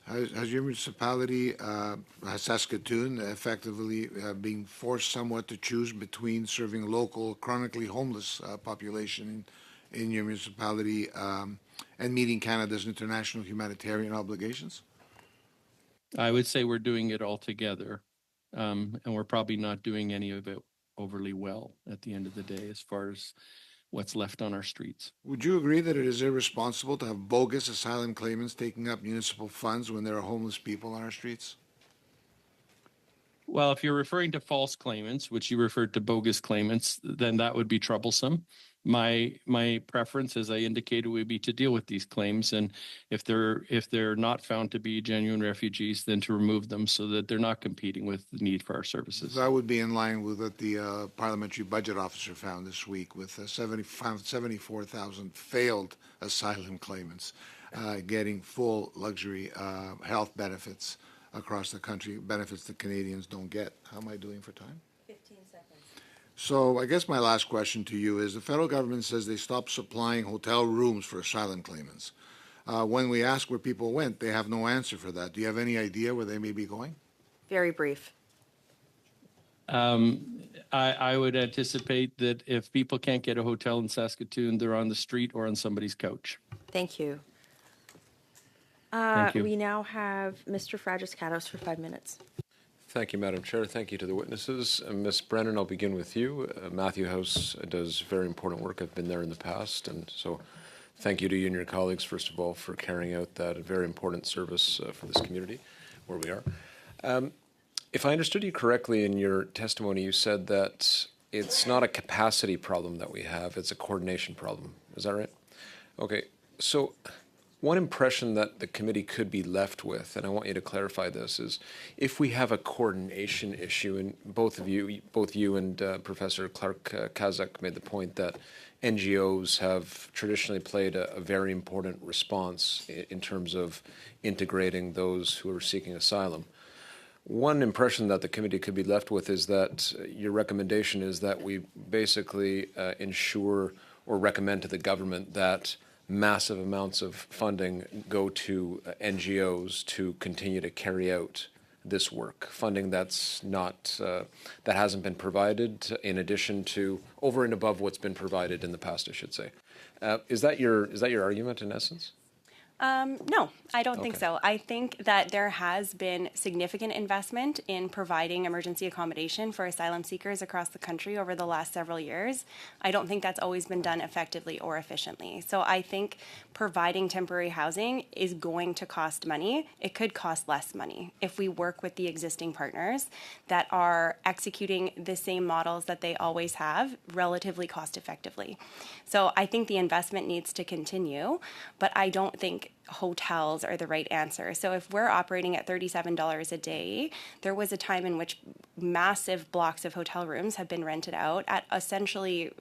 Has your municipality, Saskatoon, effectively being forced somewhat to choose between serving local chronically homeless population in your municipality and meeting Canada's international humanitarian obligations?
I would say we're doing it all together, and we're probably not doing any of it overly well at the end of the day as far as what's left on our streets.
Would you agree that it is irresponsible to have bogus asylum claimants taking up municipal funds when there are homeless people on our streets?
Well, if you're referring to false claimants, which you referred to bogus claimants, then that would be troublesome. My preference, as I indicated, would be to deal with these claims, and if they're not found to be genuine refugees, then to remove them so that they're not competing with the need for our services.
That would be in line with what the parliamentary budget officer found this week, with 74,000 failed asylum claimants. getting full luxury health benefits across the country, benefits that Canadians don't get. How am I doing for time?
15 seconds.
So I guess my last question to you is the federal government says they stopped supplying hotel rooms for asylum claimants. When we ask where people went, they have no answer for that. Do you have any idea where they may be going?
Very brief.
I would anticipate that if people can't get a hotel in Saskatoon, they're on the street or on somebody's couch.
Thank you.
Thank you.
We now have Mr. Fragiskatos for 5 minutes.
Thank you, Madam Chair. Thank you to the witnesses. Ms. Brennan, I'll begin with you. Matthew House does very important work. I've been there in the past, and so thank you to you and your colleagues, first of all, for carrying out that very important service for this community where we are. If I understood you correctly in your testimony, you said that it's not a capacity problem that we have, it's a coordination problem. Is that right? Okay, so one impression that the committee could be left with, and I want you to clarify this, is if we have a coordination issue, and both you and Professor Clark-Kazak made the point that NGOs have traditionally played a very important response in terms of integrating those who are seeking asylum. One impression that the committee could be left with is that your recommendation is that we basically ensure or recommend to the government that massive amounts of funding go to NGOs to continue to carry out this work, funding that's not that hasn't been provided in addition to over and above what's been provided in the past, I should say. Is that your argument in essence?
No, I don't think
Okay.
so. I think that there has been significant investment in providing emergency accommodation for asylum seekers across the country over the last several years. I don't think that's always been done effectively or efficiently. So I think providing temporary housing is going to cost money. It could cost less money if we work with the existing partners that are executing the same models that they always have relatively cost effectively. So I think the investment needs to continue, but I don't think hotels are the right answer. So if we're operating at $37 a day, there was a time in which massive blocks of hotel rooms have been rented out at essentially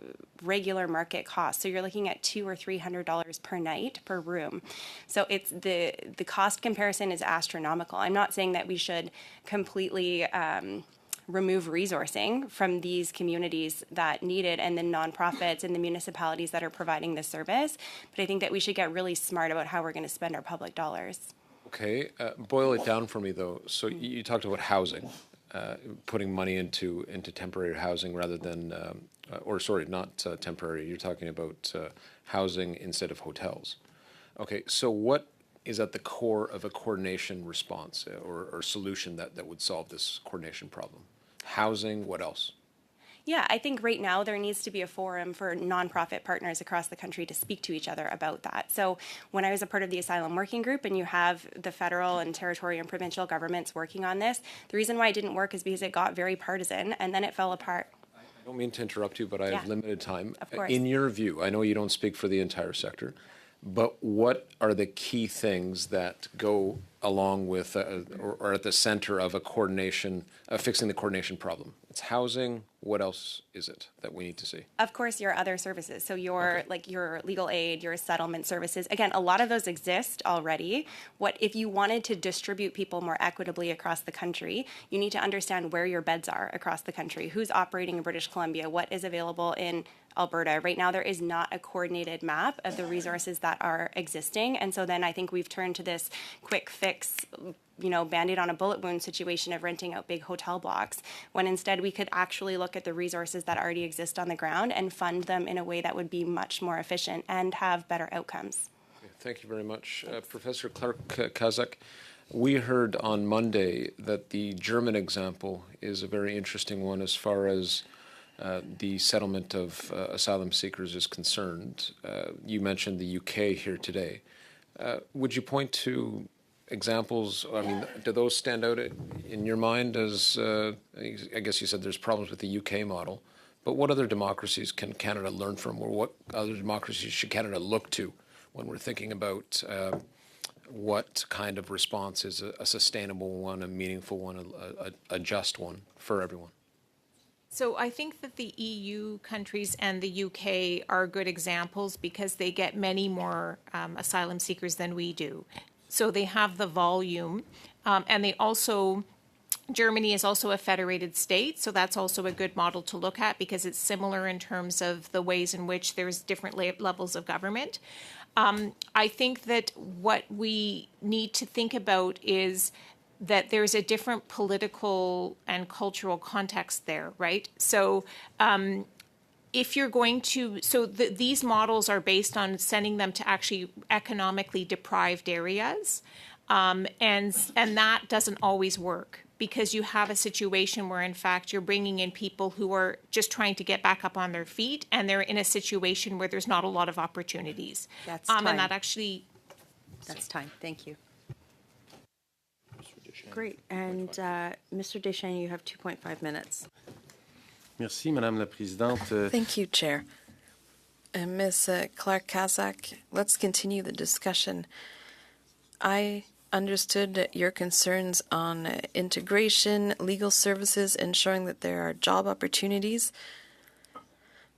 regular market cost. So you're looking at $200 or $300 per night per room. So it's the cost comparison is astronomical. I'm not saying that we should completely remove resourcing from these communities that need it and the nonprofits and the municipalities that are providing this service. But I think that we should get really smart about how we're going to spend our public dollars.
Okay, boil it down for me though. So you talked about housing, putting money into temporary housing rather than, or sorry, not temporary. You're talking about housing instead of hotels. Okay, so what is at the core of a coordination response or solution that would solve this coordination problem? Housing, what else?
Yeah, I think right now there needs to be a forum for nonprofit partners across the country to speak to each other about that. So when I was a part of the Asylum Working Group and you have the federal and territorial and provincial governments working on this, the reason why it didn't work is because it got very partisan and then it fell apart.
I don't mean to interrupt you, but I have
Yeah.
limited time.
Of course.
In your view, I know you don't speak for the entire sector, but what are the key things that go along with or at the center of a coordination, fixing the coordination problem? It's housing. What else is it that we need to see?
Of course, your other services. So your like your legal aid, your settlement services. Again, a lot of those exist already. What if you wanted to distribute people more equitably across the country? You need to understand where your beds are across the country. Who's operating in British Columbia? What is available in Alberta? Right now, there is not a coordinated map of the resources that are existing, and so then I think we've turned to this quick fix, Band-Aid on a bullet wound situation of renting out big hotel blocks, when instead we could actually look at the resources that already exist on the ground and fund them in a way that would be much more efficient and have better outcomes.
Thank you very much. Professor Clark-Kazak, we heard on Monday that the German example is a very interesting one as far as the settlement of asylum seekers is concerned. You mentioned the UK here today. Would you point to examples? I mean, do those stand out in your mind as, I guess you said there's problems with the UK model, but what other democracies can Canada learn from, or what other democracies should Canada look to when we're thinking about what kind of response is a sustainable one, a meaningful one, a just one for everyone?
So I think that the EU countries and the UK are good examples because they get many more asylum seekers than we do. So they have the volume, and they also, Germany is also a federated state, so that's also a good model to look at because it's similar in terms of the ways in which there's different levels of government. I think that what we need to think about is that there's a different political and cultural context there, right? So if you're going to, these models are based on sending them to actually economically deprived areas, and that doesn't always work because you have a situation where, in fact, you're bringing in people who are just trying to get back up on their feet, and they're in a situation where there's not a lot of opportunities.
That's
And
time.
that actually,
That's time. Thank you. Great. And Mr. Deschênes, you have 2.5 minutes.
Merci, Madame la Présidente.
Thank you, Chair. Ms. Clark-Kazak, let's continue the discussion. I understood your concerns on integration, legal services, ensuring that there are job opportunities.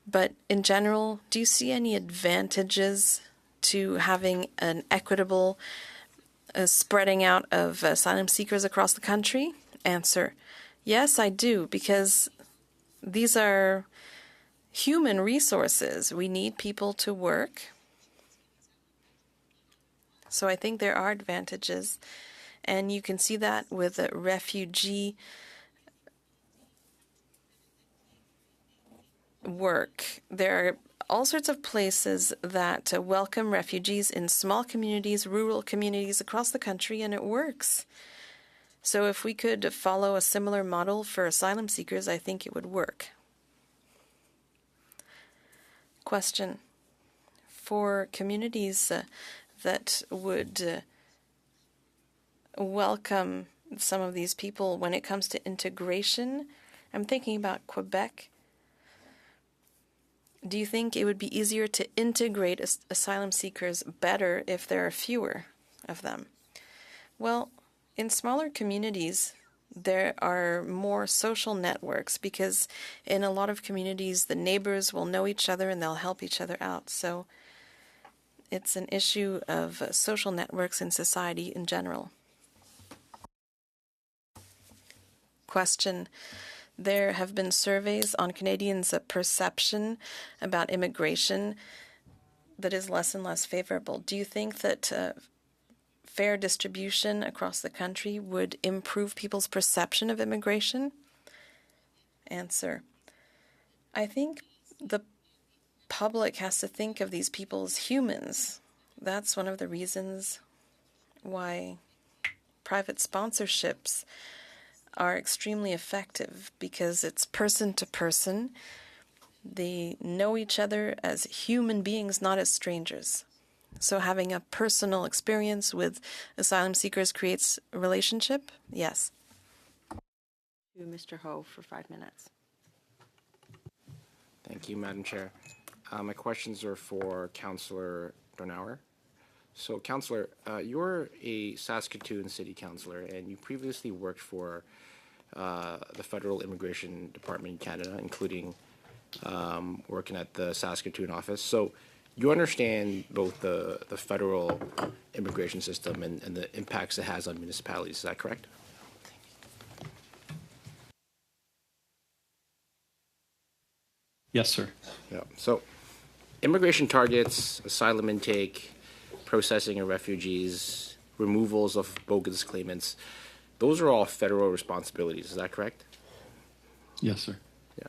But in general, do you see any advantages to having an equitable spreading out of asylum seekers across the country? Answer: yes, I do, because these are human resources. We need people to work. So I think there are advantages, and you can see that with refugee work. There are all sorts of places that welcome refugees in small communities, rural communities across the country, and it works. So if we could follow a similar model for asylum seekers, I think it would work. Question: for communities that would welcome some of these people when it comes to integration, I'm thinking about Quebec. Do you think it would be easier to integrate asylum seekers better if there are fewer of them? Well, in smaller communities, there are more social networks because in a lot of communities, the neighbors will know each other and they'll help each other out. So it's an issue of social networks in society in general. Question: there have been surveys on Canadians' perception about immigration that is less and less favorable. Do you think that fair distribution across the country would improve people's perception of immigration? Answer: I think the public has to think of these people as humans. That's one of the reasons why private sponsorships are extremely effective, because it's person to person. They know each other as human beings, not as strangers. So having a personal experience with asylum seekers creates a relationship? Yes.
To Mr. Ho for 5 minutes.
Thank you, Madam Chair. My questions are for Councillor Donauer. So, Councillor, you're a Saskatoon City Councillor, and you previously worked for the Federal Immigration Department in Canada, including working at the Saskatoon office. So, you understand both the federal immigration system and the impacts it has on municipalities. Is that correct?
Yes, sir.
Yeah. So, immigration targets, asylum intake, processing of refugees, removals of bogus claimants, those are all federal responsibilities. Is that correct?
Yes, sir.
Yeah.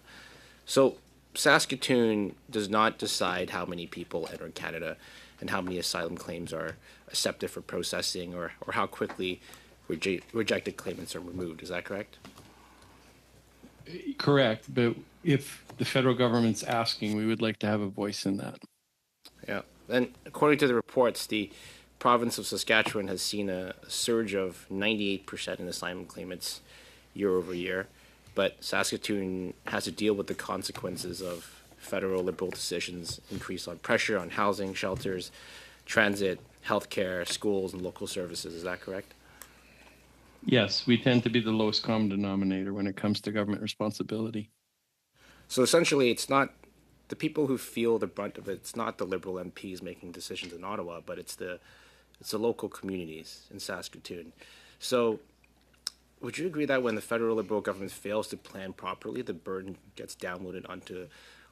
So, Saskatoon does not decide how many people enter Canada and how many asylum claims are accepted for processing or how quickly rejected claimants are removed. Is that correct?
Correct, but if the federal government's asking, we would like to have a voice in that.
Yeah. And according to the reports, the province of Saskatchewan has seen a surge of 98% in asylum claimants year over year, but Saskatoon has to deal with the consequences of federal liberal decisions, increase on pressure on housing, shelters, transit, healthcare, schools, and local services. Is that correct?
Yes, we tend to be the lowest common denominator when it comes to government responsibility.
So essentially, it's not the people who feel the brunt of it. It's not the Liberal MPs making decisions in Ottawa, but it's the local communities in Saskatoon. So would you agree that when the federal Liberal government fails to plan properly, the burden gets downloaded onto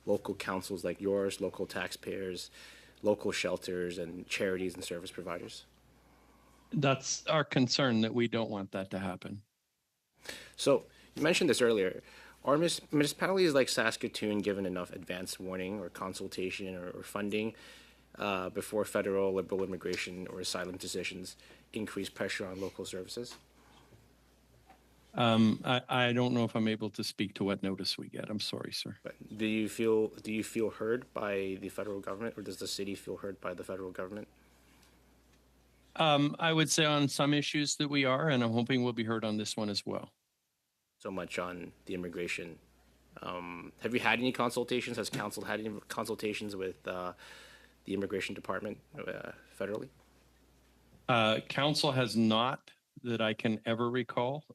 local councils like yours, local taxpayers, local shelters, and charities and service providers?
That's our concern, that we don't want that to happen.
So you mentioned this earlier. Are municipalities like Saskatoon given enough advance warning or consultation or funding before federal Liberal immigration or asylum decisions increase pressure on local services?
I don't know if I'm able to speak to what notice we get. I'm sorry, sir.
But do you feel heard by the federal government, or does the city feel heard by the federal government?
I would say on some issues that we are, and I'm hoping we'll be heard on this one as well.
So much on the immigration. Have you had any consultations? Has council had any consultations with the immigration department federally?
Council has not, that I can ever recall.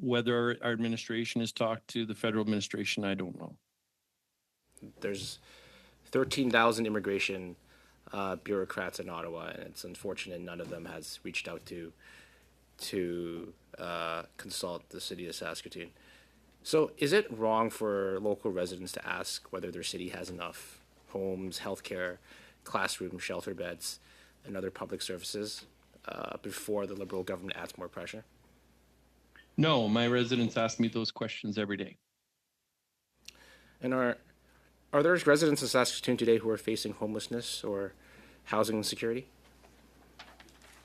Whether our administration has talked to the federal administration, I don't know.
There's 13,000 immigration bureaucrats in Ottawa, and it's unfortunate none of them has reached out to consult the city of Saskatoon. So is it wrong for local residents to ask whether their city has enough homes, healthcare, classrooms, shelter beds, and other public services before the Liberal government adds more pressure?
No, my residents ask me those questions every day.
And are there residents in Saskatoon today who are facing homelessness or housing insecurity?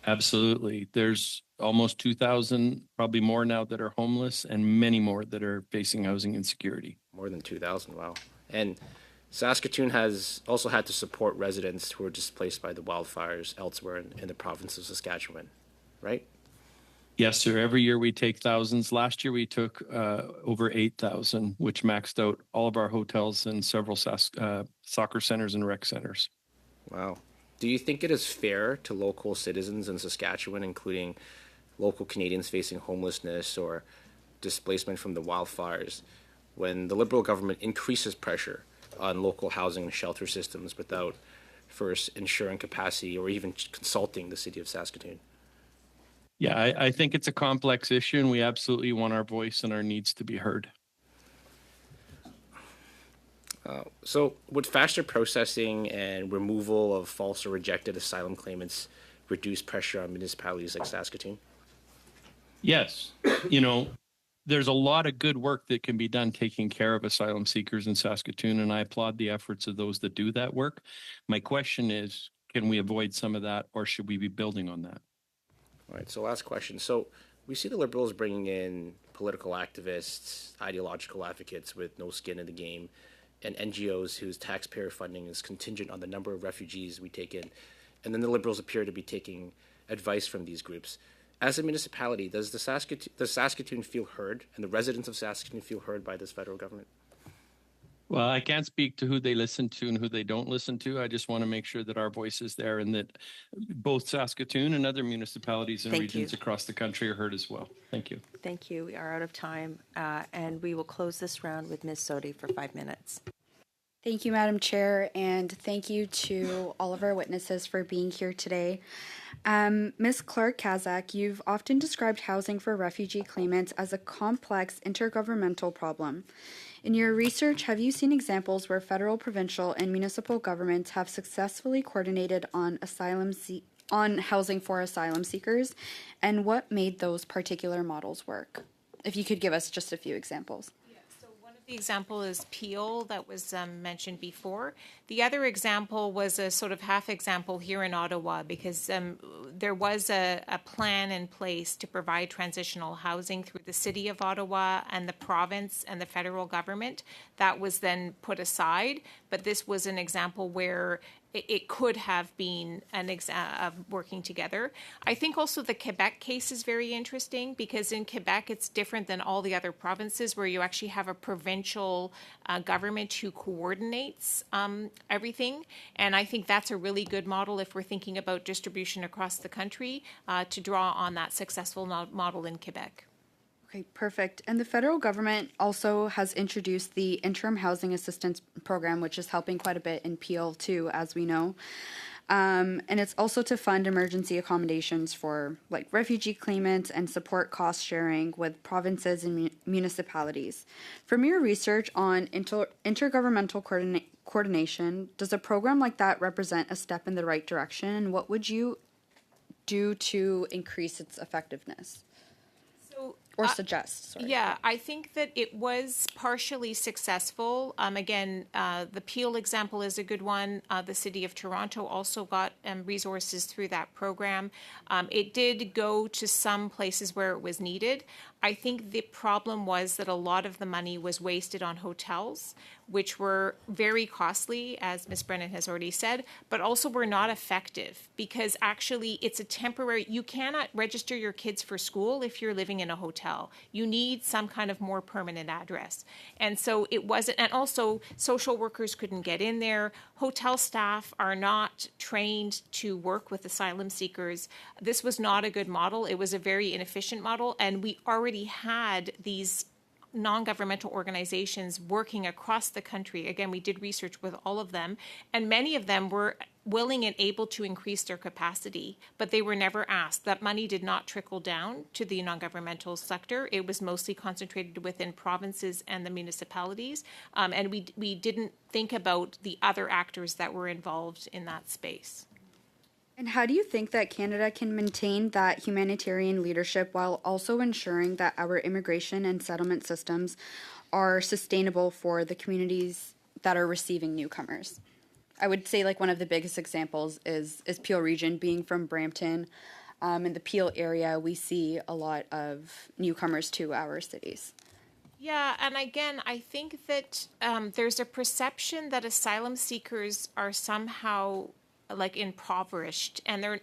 Absolutely. There's almost 2,000, probably more now, that are homeless, and many more that are facing housing insecurity.
More than 2,000, wow. And Saskatoon has also had to support residents who were displaced by the wildfires elsewhere in the province of Saskatchewan, right?
Yes, sir. Every year we take thousands. Last year we took over 8,000, which maxed out all of our hotels and several soccer centers and rec centers.
Wow. Do you think it is fair to local citizens in Saskatchewan, including local Canadians facing homelessness or displacement from the wildfires, when the Liberal government increases pressure on local housing and shelter systems without first ensuring capacity or even consulting the city of Saskatoon?
Yeah, I think it's a complex issue, and we absolutely want our voice and our needs to be heard.
So would faster processing and removal of false or rejected asylum claimants reduce pressure on municipalities like Saskatoon?
Yes. There's a lot of good work that can be done taking care of asylum seekers in Saskatoon, and I applaud the efforts of those that do that work. My question is, can we avoid some of that, or should we be building on that?
All right, so last question. So we see the Liberals bringing in political activists, ideological advocates with no skin in the game, and NGOs whose taxpayer funding is contingent on the number of refugees we take in. And then the Liberals appear to be taking advice from these groups. As a municipality, does Saskatoon feel heard, and the residents of Saskatoon feel heard by this federal government?
Well, I can't speak to who they listen to and who they don't listen to. I just want to make sure that our voice is there, and that both Saskatoon and other municipalities and regions across the country are heard as well. Thank you.
Thank you. We are out of time, and we will close this round with Ms. Sodi for 5 minutes.
Thank you, Madam Chair, and thank you to all of our witnesses for being here today. Ms. Clark-Kazak, you've often described housing for refugee claimants as a complex intergovernmental problem. In your research, have you seen examples where federal, provincial, and municipal governments have successfully coordinated on housing for asylum seekers, and what made those particular models work? If you could give us just a few examples.
The example is Peel that was mentioned before. The other example was a sort of half example here in Ottawa, because there was a plan in place to provide transitional housing through the city of Ottawa and the province and the federal government. That was then put aside, but this was an example where it could have been an of working together. I think also the Quebec case is very interesting, because in Quebec it's different than all the other provinces, where you actually have a provincial government who coordinates everything. And I think that's a really good model if we're thinking about distribution across the country, to draw on that successful model in Quebec.
Okay, perfect. And the federal government also has introduced the Interim Housing Assistance Program, which is helping quite a bit in Peel too, as we know. And it's also to fund emergency accommodations for like refugee claimants and support cost sharing with provinces and municipalities. From your research on intergovernmental coordination, does a program like that represent a step in the right direction? And what would you do to increase its effectiveness? Or suggest, sorry.
Yeah, I think that it was partially successful. Again, the Peel example is a good one. The City of Toronto also got resources through that program. It did go to some places where it was needed. I think the problem was that a lot of the money was wasted on hotels, which were very costly, as Ms. Brennan has already said, but also were not effective because actually it's a temporary, you cannot register your kids for school if you're living in a hotel. You need some kind of more permanent address. And so it wasn't, and also social workers couldn't get in there. Hotel staff are not trained to work with asylum seekers. This was not a good model. It was a very inefficient model, and we already had these non-governmental organizations working across the country. Again, we did research with all of them, and many of them were willing and able to increase their capacity, but they were never asked. That money did not trickle down to the non-governmental sector. It was mostly concentrated within provinces and the municipalities, and we didn't think about the other actors that were involved in that space.
And how do you think that Canada can maintain that humanitarian leadership while also ensuring that our immigration and settlement systems are sustainable for the communities that are receiving newcomers? I would say like one of the biggest examples is Peel Region. Being from Brampton, in the Peel area, we see a lot of newcomers to our cities.
Yeah, and again, I think that there's a perception that asylum seekers are somehow like impoverished, and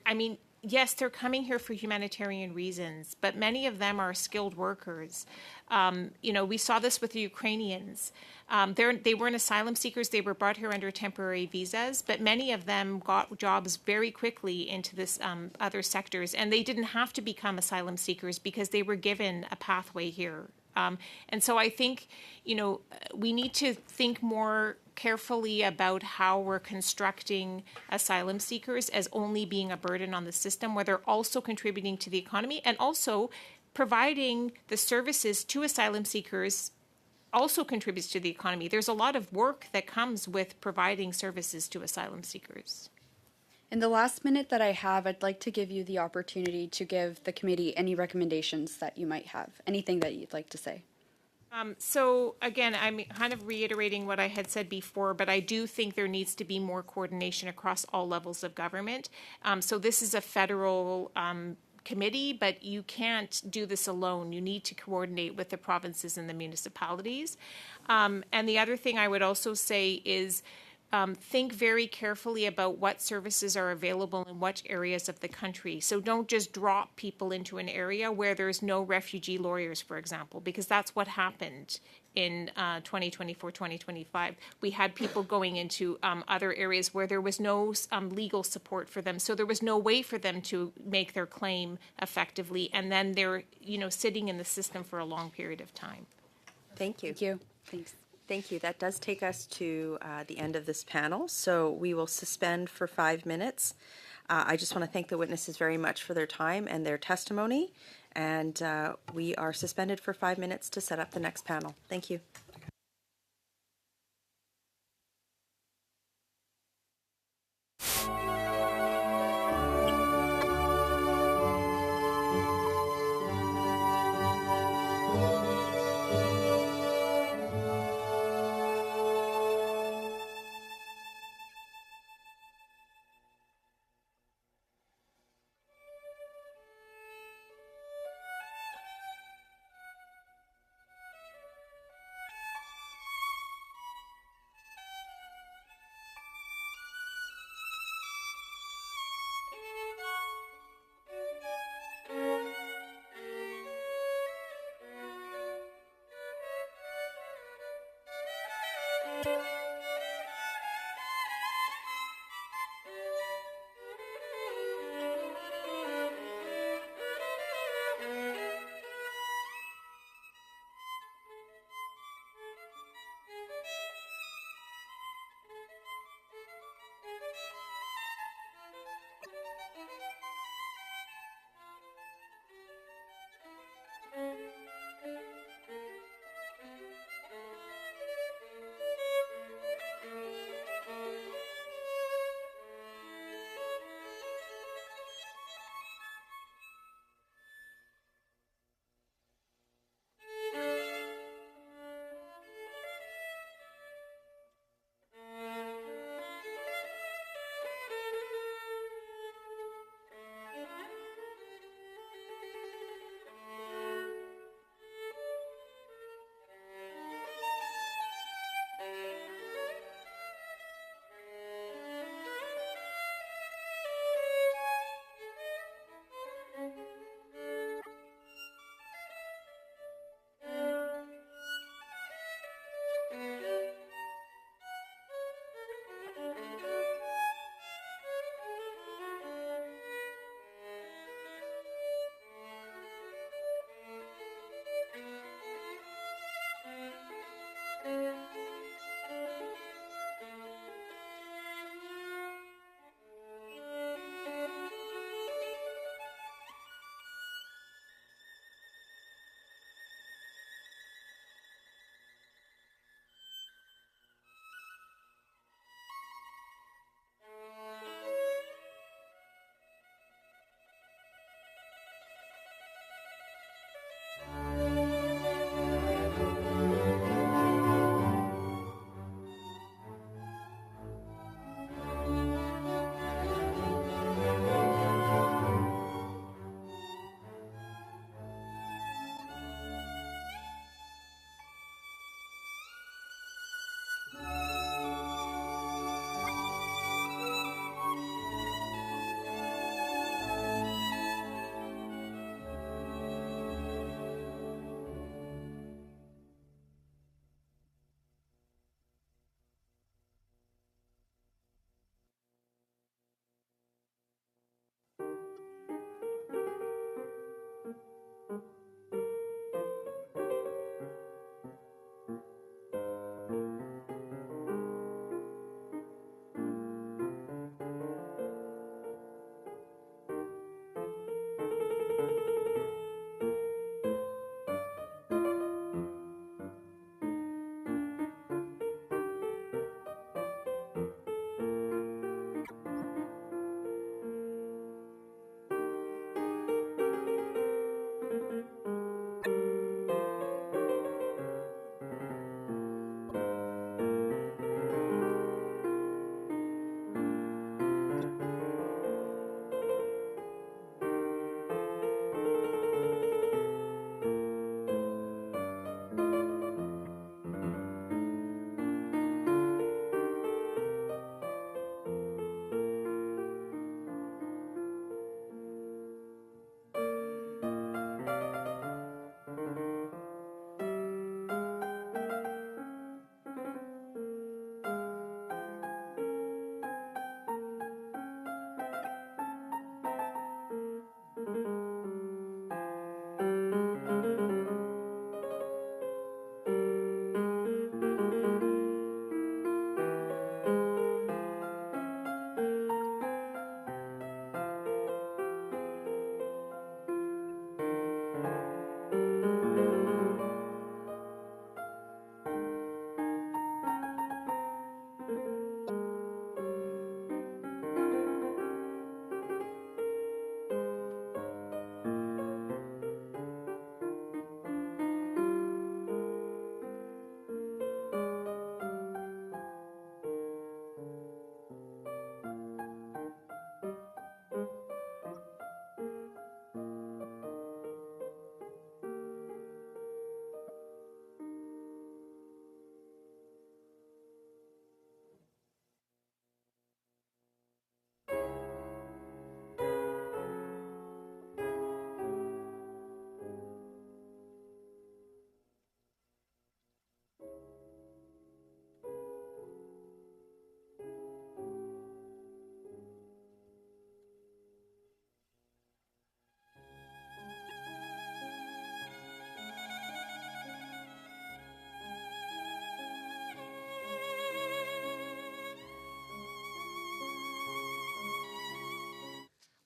yes, they're coming here for humanitarian reasons, but many of them are skilled workers. We saw this with the Ukrainians. They weren't asylum seekers. They were brought here under temporary visas, but many of them got jobs very quickly into this other sectors, and they didn't have to become asylum seekers because they were given a pathway here. And so I think, we need to think more carefully about how we're constructing asylum seekers as only being a burden on the system, where they're also contributing to the economy and also providing the services to asylum seekers also contributes to the economy. There's a lot of work that comes with providing services to asylum seekers.
In the last minute that I have, I'd like to give you the opportunity to give the committee any recommendations that you might have, anything that you'd like to say.
So again, I'm kind of reiterating what I had said before, but I do think there needs to be more coordination across all levels of government. So this is a federal committee, but you can't do this alone. You need to coordinate with the provinces and the municipalities. And the other thing I would also say is think very carefully about what services are available in what areas of the country. So don't just drop people into an area where there's no refugee lawyers, for example, because that's what happened in 2024, 2025. We had people going into other areas where there was no legal support for them. So there was no way for them to make their claim effectively. And then they're, sitting in the system for a long period of time.
Thank you.
Thank you. Thanks.
Thank you. That does take us to the end of this panel. So we will suspend for 5 minutes. I just want to thank the witnesses very much for their time and their testimony. And we are suspended for 5 minutes to set up the next panel. Thank you.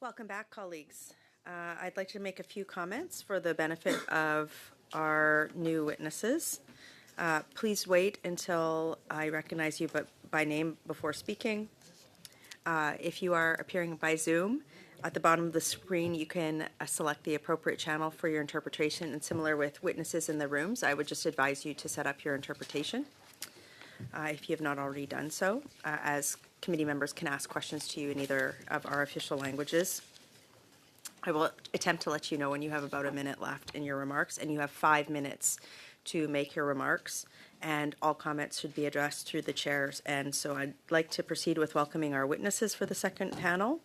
Welcome back, colleagues. I'd like to make a few comments for the benefit of our new witnesses. Please wait until I recognize you by name before speaking. If you are appearing by Zoom, at the bottom of the screen, you can select the appropriate channel for your interpretation. And similar with witnesses in the rooms, I would just advise you to set up your interpretation if you have not already done so, as committee members can ask questions to you in either of our official languages. I will attempt to let you know when you have about a minute left in your remarks, and you have 5 minutes to make your remarks, and all comments should be addressed through the chairs. And so I'd like to proceed with welcoming our witnesses for the second panel.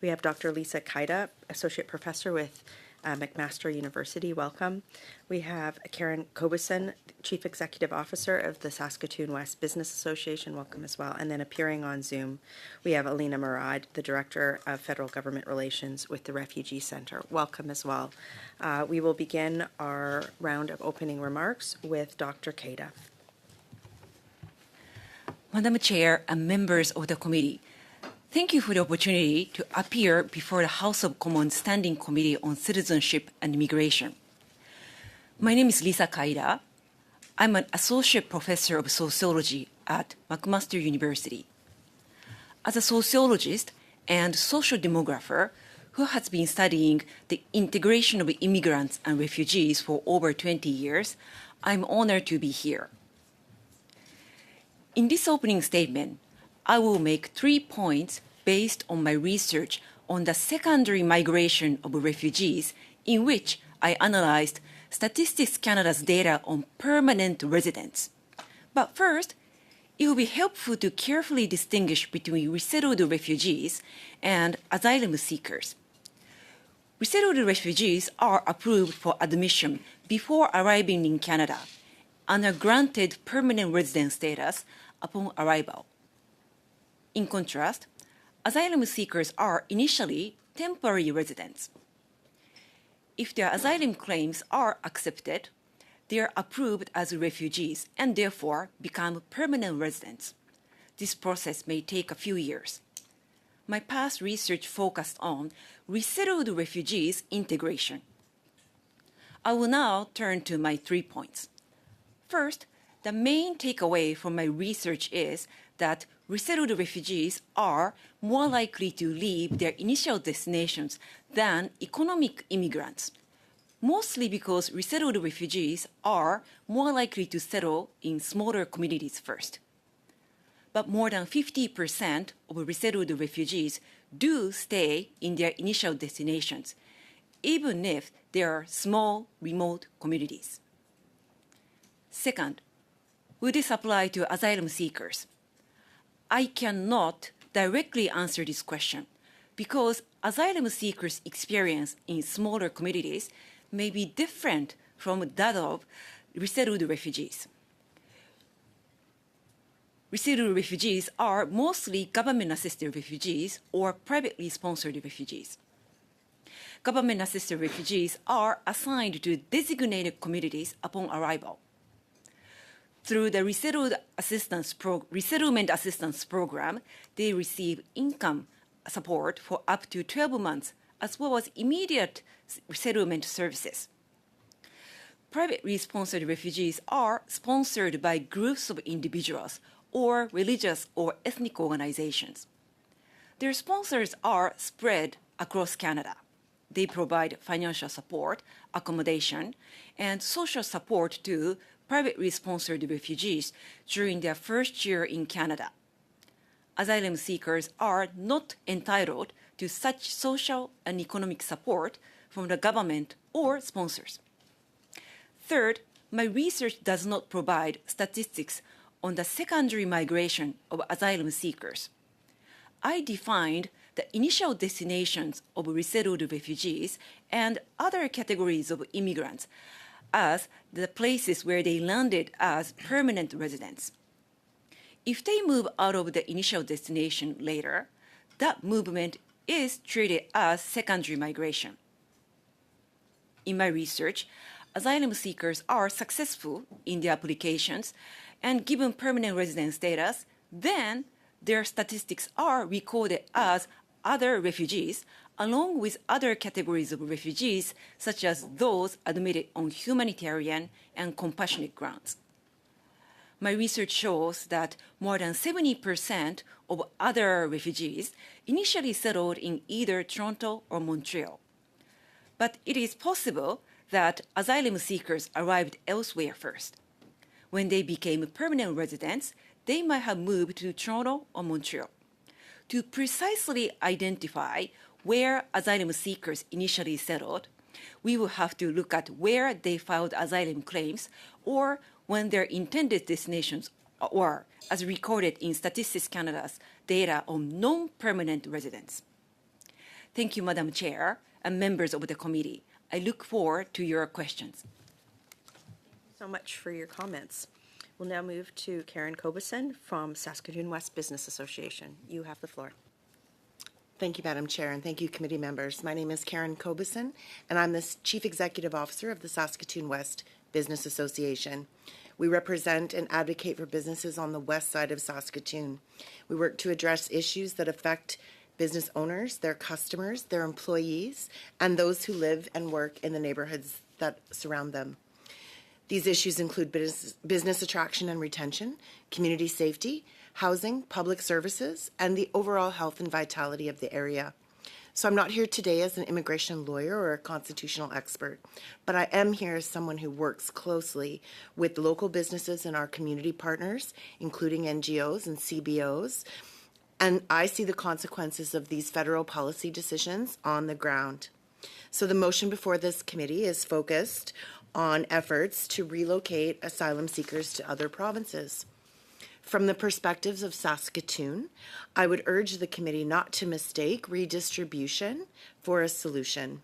We have Dr. Lisa Kaida, Associate Professor with McMaster University. Welcome. We have Karen Kobuson, Chief Executive Officer of the Saskatoon West Business Association. Welcome as well. And then appearing on Zoom, we have Alina Murad, the Director of Federal Government Relations with the Refugee Center. Welcome as well. We will begin our round of opening remarks with Dr. Kaida.
Madam Chair and members of the committee, thank you for the opportunity to appear before the House of Commons Standing Committee on Citizenship and Immigration. My name is Lisa Kaida. I'm an Associate Professor of Sociology at McMaster University. As a sociologist and social demographer who has been studying the integration of immigrants and refugees for over 20 years, I'm honored to be here. In this opening statement, I will make 3 points based on my research on the secondary migration of refugees, in which I analyzed Statistics Canada's data on permanent residents. But first, it will be helpful to carefully distinguish between resettled refugees and asylum seekers. Resettled refugees are approved for admission before arriving in Canada and are granted permanent resident status upon arrival. In contrast, asylum seekers are initially temporary residents. If their asylum claims are accepted, they are approved as refugees and therefore become permanent residents. This process may take a few years. My past research focused on resettled refugees integration. I will now turn to my 3 points. First, the main takeaway from my research is that resettled refugees are more likely to leave their initial destinations than economic immigrants, mostly because resettled refugees are more likely to settle in smaller communities first. But more than 50% of resettled refugees do stay in their initial destinations, even if they are small, remote communities. Second, will this apply to asylum seekers? I cannot directly answer this question because asylum seekers' experience in smaller communities may be different from that of resettled refugees. Resettled refugees are mostly government-assisted refugees or privately sponsored refugees. Government-assisted refugees are assigned to designated communities upon arrival. Through the Resettlement Assistance Program, they receive income support for up to 12 months, as well as immediate resettlement services. Privately sponsored refugees are sponsored by groups of individuals or religious or ethnic organizations. Their sponsors are spread across Canada. They provide financial support, accommodation, and social support to privately sponsored refugees during their first year in Canada. Asylum seekers are not entitled to such social and economic support from the government or sponsors. Third, my research does not provide statistics on the secondary migration of asylum seekers. I defined the initial destinations of resettled refugees and other categories of immigrants as the places where they landed as permanent residents. If they move out of the initial destination later, that movement is treated as secondary migration. In my research, asylum seekers are successful in their applications and given permanent resident status, then their statistics are recorded as other refugees along with other categories of refugees, such as those admitted on humanitarian and compassionate grounds. My research shows that more than 70% of other refugees initially settled in either Toronto or Montreal. But it is possible that asylum seekers arrived elsewhere first. When they became permanent residents, they might have moved to Toronto or Montreal. To precisely identify where asylum seekers initially settled, we will have to look at where they filed asylum claims or when their intended destinations were, as recorded in Statistics Canada's data on non-permanent residents. Thank you, Madam Chair and members of the committee. I look forward to your questions.
So much for your comments. We'll now move to Karen Kobeson from Saskatoon West Business Association. You have the floor.
Thank you, Madam Chair, and thank you, committee members. My name is Karen Kobeson, and I'm the Chief Executive Officer of the Saskatoon West Business Association. We represent and advocate for businesses on the west side of Saskatoon. We work to address issues that affect business owners, their customers, their employees, and those who live and work in the neighborhoods that surround them. These issues include business attraction and retention, community safety, housing, public services, and the overall health and vitality of the area. So I'm not here today as an immigration lawyer or a constitutional expert, but I am here as someone who works closely with local businesses and our community partners, including NGOs and CBOs, and I see the consequences of these federal policy decisions on the ground. So the motion before this committee is focused on efforts to relocate asylum seekers to other provinces. From the perspectives of Saskatoon, I would urge the committee not to mistake redistribution for a solution.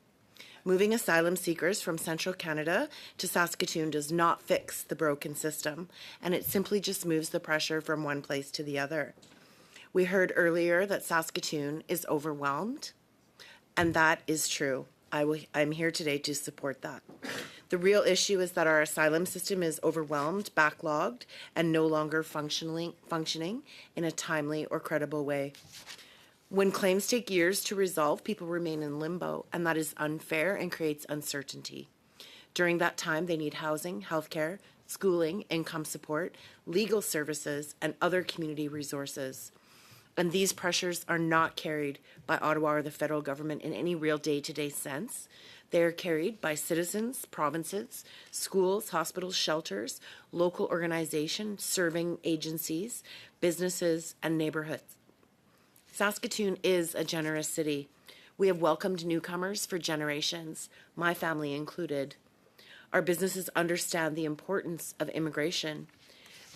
Moving asylum seekers from central Canada to Saskatoon does not fix the broken system, and it simply just moves the pressure from one place to the other. We heard earlier that Saskatoon is overwhelmed, and that is true. I'm here today to support that. The real issue is that our asylum system is overwhelmed, backlogged, and no longer functioning in a timely or credible way. When claims take years to resolve, people remain in limbo, and that is unfair and creates uncertainty. During that time, they need housing, healthcare, schooling, income support, legal services, and other community resources. And these pressures are not carried by Ottawa or the federal government in any real day-to-day sense. They are carried by citizens, provinces, schools, hospitals, shelters, local organizations, serving agencies, businesses, and neighborhoods. Saskatoon is a generous city. We have welcomed newcomers for generations, my family included. Our businesses understand the importance of immigration.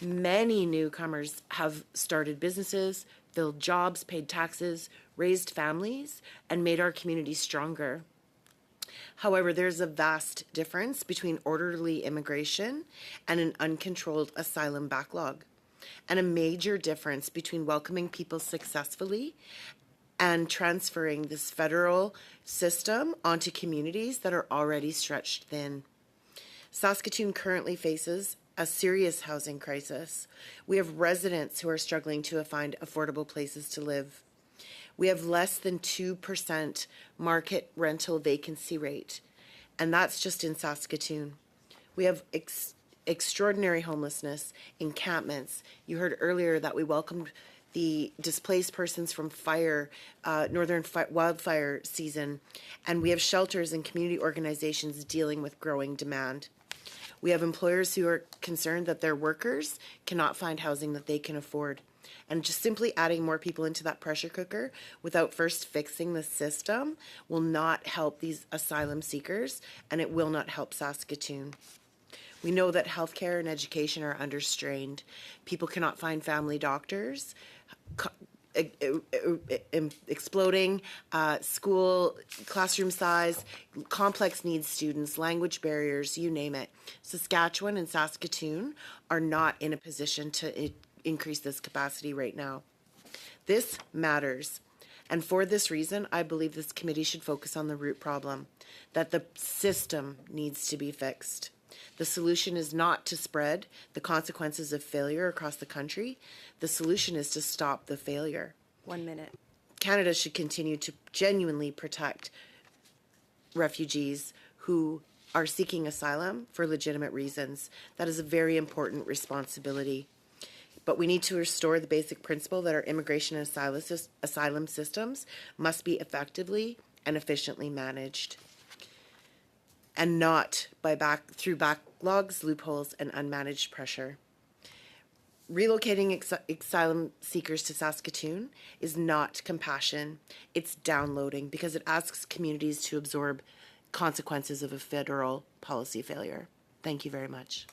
Many newcomers have started businesses, filled jobs, paid taxes, raised families, and made our community stronger. However, there's a vast difference between orderly immigration and an uncontrolled asylum backlog, and a major difference between welcoming people successfully and transferring this federal system onto communities that are already stretched thin. Saskatoon currently faces a serious housing crisis. We have residents who are struggling to find affordable places to live. We have less than 2% market rental vacancy rate, and that's just in Saskatoon. We have extraordinary homelessness, encampments. You heard earlier that we welcomed the displaced persons from northern wildfire season, and we have shelters and community organizations dealing with growing demand. We have employers who are concerned that their workers cannot find housing that they can afford. And just simply adding more people into that pressure cooker without first fixing the system will not help these asylum seekers, and it will not help Saskatoon. We know that healthcare and education are under strain. People cannot find family doctors. Exploding school classroom size, complex needs students, language barriers, you name it. Saskatchewan and Saskatoon are not in a position to increase this capacity right now. This matters. And for this reason, I believe this committee should focus on the root problem, that the system needs to be fixed. The solution is not to spread the consequences of failure across the country. The solution is to stop the failure.
1 minute.
Canada should continue to genuinely protect refugees who are seeking asylum for legitimate reasons. That is a very important responsibility. But we need to restore the basic principle that our immigration and asylum systems must be effectively and efficiently managed, and not through backlogs, loopholes, and unmanaged pressure. Relocating asylum seekers to Saskatoon is not compassion, it's downloading, because it asks communities to absorb consequences of a federal policy failure. Thank you very much.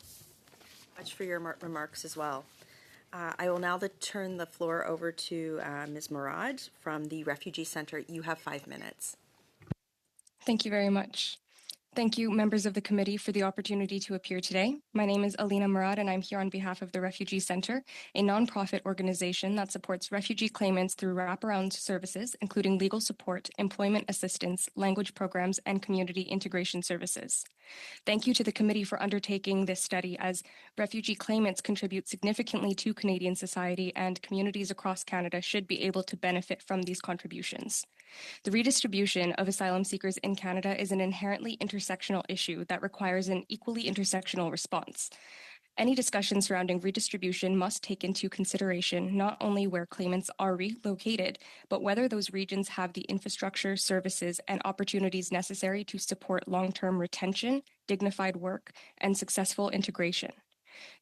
Much for your remarks as well. I will now turn the floor over to Ms. Murad from the Refugee Center. You have 5 minutes.
Thank you very much. Thank you, members of the committee, for the opportunity to appear today. My name is Alina Murad, and I'm here on behalf of the Refugee Center, a nonprofit organization that supports refugee claimants through wraparound services, including legal support, employment assistance, language programs, and community integration services. Thank you to the committee for undertaking this study, as refugee claimants contribute significantly to Canadian society, and communities across Canada should be able to benefit from these contributions. The redistribution of asylum seekers in Canada is an inherently intersectional issue that requires an equally intersectional response. Any discussion surrounding redistribution must take into consideration not only where claimants are relocated, but whether those regions have the infrastructure, services, and opportunities necessary to support long-term retention, dignified work, and successful integration.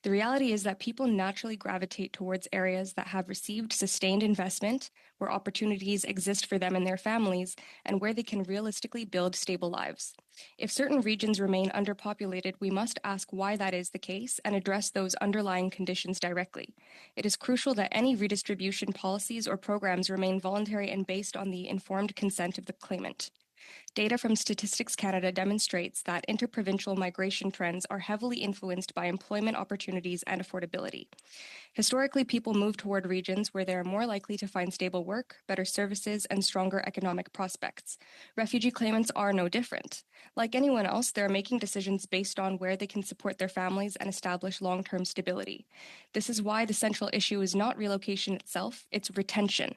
The reality is that people naturally gravitate towards areas that have received sustained investment, where opportunities exist for them and their families, and where they can realistically build stable lives. If certain regions remain underpopulated, we must ask why that is the case and address those underlying conditions directly. It is crucial that any redistribution policies or programs remain voluntary and based on the informed consent of the claimant. Data from Statistics Canada demonstrates that interprovincial migration trends are heavily influenced by employment opportunities and affordability. Historically, people move toward regions where they are more likely to find stable work, better services, and stronger economic prospects. Refugee claimants are no different. Like anyone else, they're making decisions based on where they can support their families and establish long-term stability. This is why the central issue is not relocation itself, it's retention.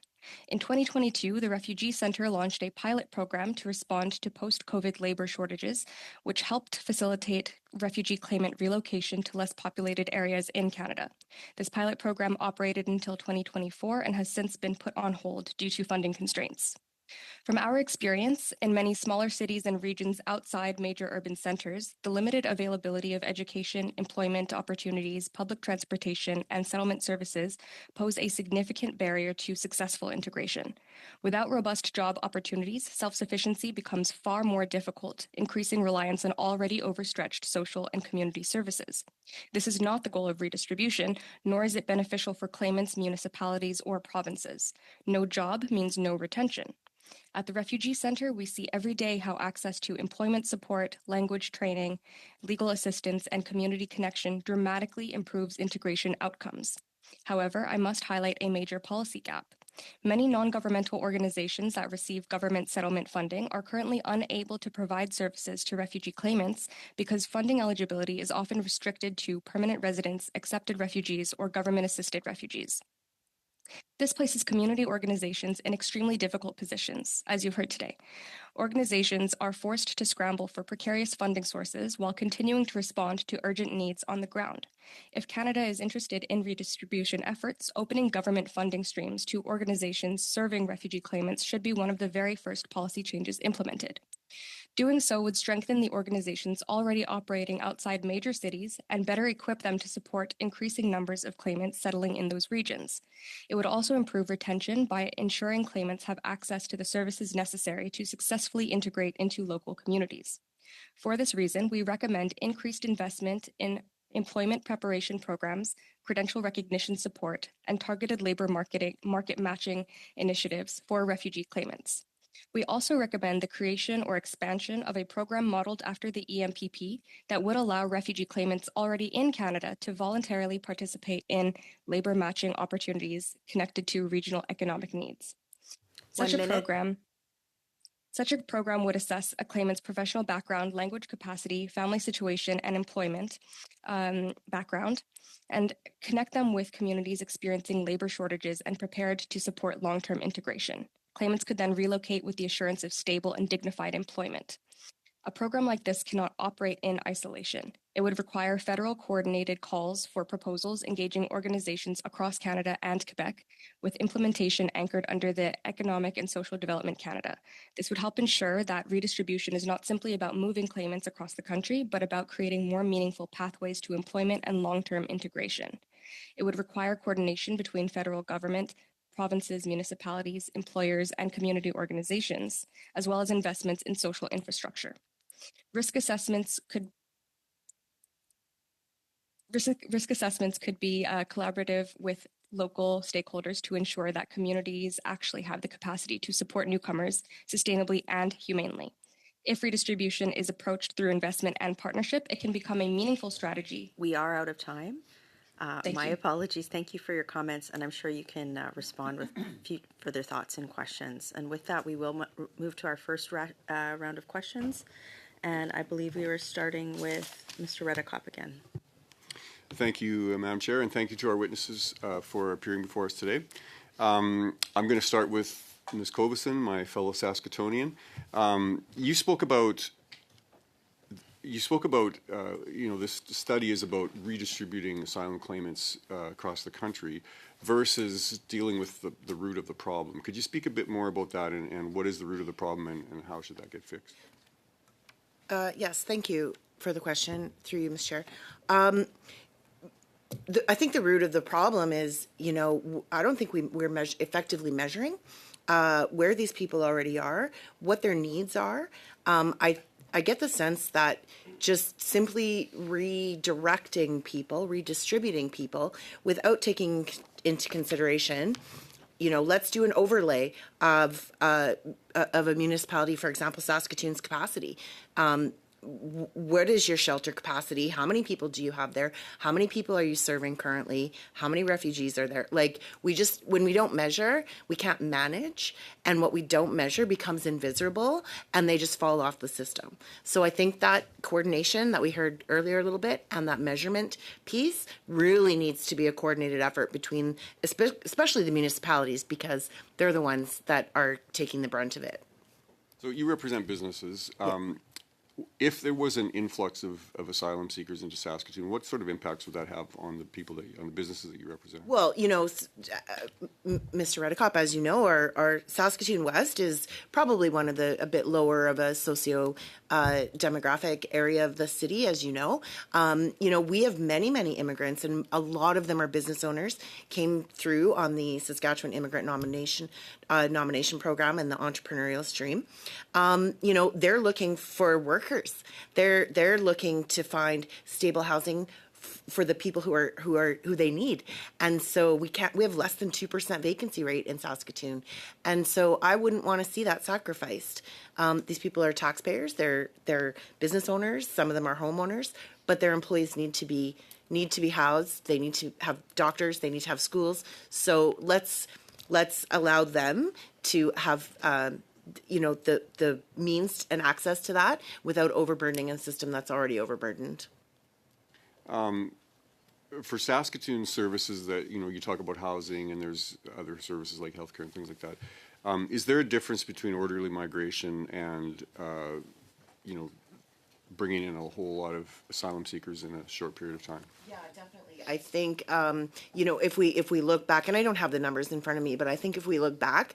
In 2022, the Refugee Center launched a pilot program to respond to post-COVID labor shortages, which helped facilitate refugee claimant relocation to less populated areas in Canada. This pilot program operated until 2024 and has since been put on hold due to funding constraints. From our experience, in many smaller cities and regions outside major urban centers, the limited availability of education, employment opportunities, public transportation, and settlement services pose a significant barrier to successful integration. Without robust job opportunities, self-sufficiency becomes far more difficult, increasing reliance on already overstretched social and community services. This is not the goal of redistribution, nor is it beneficial for claimants, municipalities, or provinces. No job means no retention. At the Refugee Center, we see every day how access to employment support, language training, legal assistance, and community connection dramatically improves integration outcomes. However, I must highlight a major policy gap. Many non-governmental organizations that receive government settlement funding are currently unable to provide services to refugee claimants because funding eligibility is often restricted to permanent residents, accepted refugees, or government-assisted refugees. This places community organizations in extremely difficult positions, as you've heard today. Organizations are forced to scramble for precarious funding sources while continuing to respond to urgent needs on the ground. If Canada is interested in redistribution efforts, opening government funding streams to organizations serving refugee claimants should be one of the very first policy changes implemented. Doing so would strengthen the organizations already operating outside major cities and better equip them to support increasing numbers of claimants settling in those regions. It would also improve retention by ensuring claimants have access to the services necessary to successfully integrate into local communities. For this reason, we recommend increased investment in employment preparation programs, credential recognition support, and targeted labor market matching initiatives for refugee claimants. We also recommend the creation or expansion of a program modeled after the EMPP that would allow refugee claimants already in Canada to voluntarily participate in labor matching opportunities connected to regional economic needs. Such a program would assess a claimant's professional background, language capacity, family situation, and employment background, and connect them with communities experiencing labor shortages and prepared to support long-term integration. Claimants could then relocate with the assurance of stable and dignified employment. A program like this cannot operate in isolation. It would require federal coordinated calls for proposals engaging organizations across Canada and Quebec, with implementation anchored under the Economic and Social Development Canada. This would help ensure that redistribution is not simply about moving claimants across the country, but about creating more meaningful pathways to employment and long-term integration. It would require coordination between federal government, provinces, municipalities, employers, and community organizations, as well as investments in social infrastructure. Risk assessments could be collaborative with local stakeholders to ensure that communities actually have the capacity to support newcomers sustainably and humanely. If redistribution is approached through investment and partnership, it can become a meaningful strategy.
We are out of time. My
you.
apologies. Thank you for your comments, and I'm sure you can respond with further thoughts and questions. And with that, we will move to our first round of questions. And I believe we were starting with Mr. Redekop again.
Thank you, Madam Chair, and thank you to our witnesses for appearing before us today. I'm going to start with Ms. Cobeson, my fellow Saskatoonian. You spoke about this study is about redistributing asylum claimants across the country versus dealing with the root of the problem. Could you speak a bit more about that and what is the root of the problem and how should that get fixed?
Yes, thank you for the question through you, Ms. Chair. I think the root of the problem is, I don't think we're effectively measuring where these people already are, what their needs are. I get the sense that just simply redirecting people, redistributing people without taking into consideration, let's do an overlay of a municipality, for example, Saskatoon's capacity. What is your shelter capacity? How many people do you have there? How many people are you serving currently? How many refugees are there? When we don't measure, we can't manage. And what we don't measure becomes invisible and they just fall off the system. So I think that coordination that we heard earlier a little bit and that measurement piece really needs to be a coordinated effort between, especially the municipalities, because they're the ones that are taking the brunt of it.
So you represent businesses. If there was an influx of asylum seekers into Saskatoon, what sort of impacts would that have on the people on the businesses that you represent?
Well, Mr. Redekop, as you know, our Saskatoon West is probably one of a bit lower of a socio demographic area of the city, as you know. We have many, many immigrants, and a lot of them are business owners, came through on the Saskatchewan Immigrant Nomination Program and the entrepreneurial stream. They're looking for workers. They're looking to find stable housing for the people who they need. And so we have less than 2% vacancy rate in Saskatoon. And so I wouldn't want to see that sacrificed. These people are taxpayers, they're business owners, some of them are homeowners, but their employees need to be housed, they need to have doctors, they need to have schools. So let's allow them to have the means and access to that without overburdening a system that's already overburdened.
For Saskatoon services that, you talk about housing and there's other services like healthcare and things like that, is there a difference between orderly migration and, bringing in a whole lot of asylum seekers in a short period of time?
Yeah, definitely. I think, if we look back, and I don't have the numbers in front of me, but I think if we look back,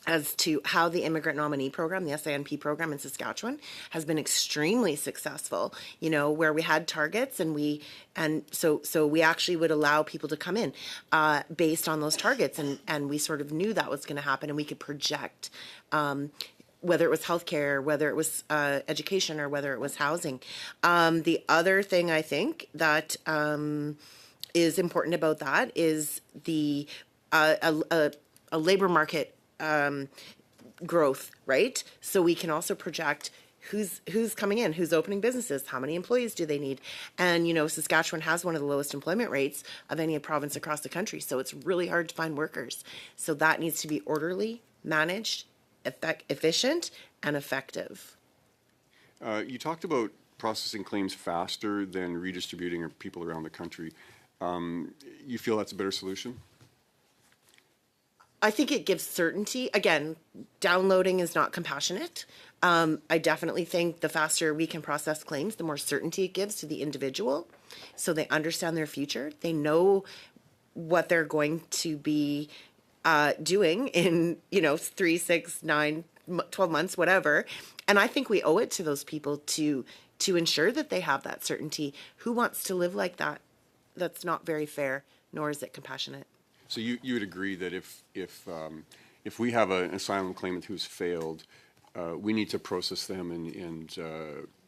as to how the Immigrant Nominee Program, the SINP program in Saskatchewan, has been extremely successful, where we had targets so we actually would allow people to come in based on those targets, and we sort of knew that was going to happen, and we could project whether it was healthcare, whether it was education, or whether it was housing. The other thing I think that is important about that is the a labor market growth, right? So we can also project who's coming in, who's opening businesses, how many employees do they need? And, Saskatchewan has one of the lowest employment rates of any province across the country, so it's really hard to find workers. So that needs to be orderly, managed, efficient, and effective.
You talked about processing claims faster than redistributing people around the country. You feel that's a better solution?
I think it gives certainty. Again, downloading is not compassionate. I definitely think the faster we can process claims, the more certainty it gives to the individual, so they understand their future. They know what they're going to be doing in 3, 6, 9, 12 months, whatever. And I think we owe it to those people to ensure that they have that certainty. Who wants to live like that? That's not very fair, nor is it compassionate.
So you would agree that if we have an asylum claimant who's failed, we need to process them, and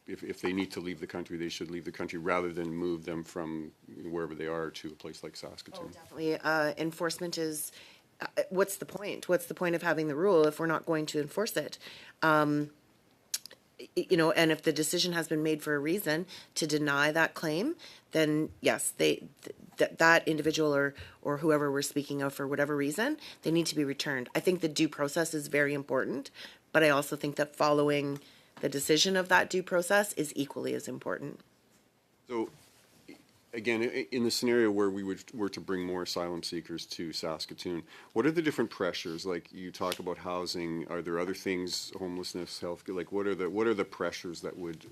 if they need to leave the country, they should leave the country rather than move them from wherever they are to a place like Saskatoon.
Definitely. Enforcement is, what's the point? What's the point of having the rule if we're not going to enforce it? And if the decision has been made for a reason to deny that claim, then yes, that individual or whoever we're speaking of, for whatever reason, they need to be returned. I think the due process is very important, but I also think that following the decision of that due process is equally as important.
So, again, in the scenario where we were to bring more asylum seekers to Saskatoon, what are the different pressures? Like, you talk about housing. Are there other things, homelessness, health? Like, what are the pressures that would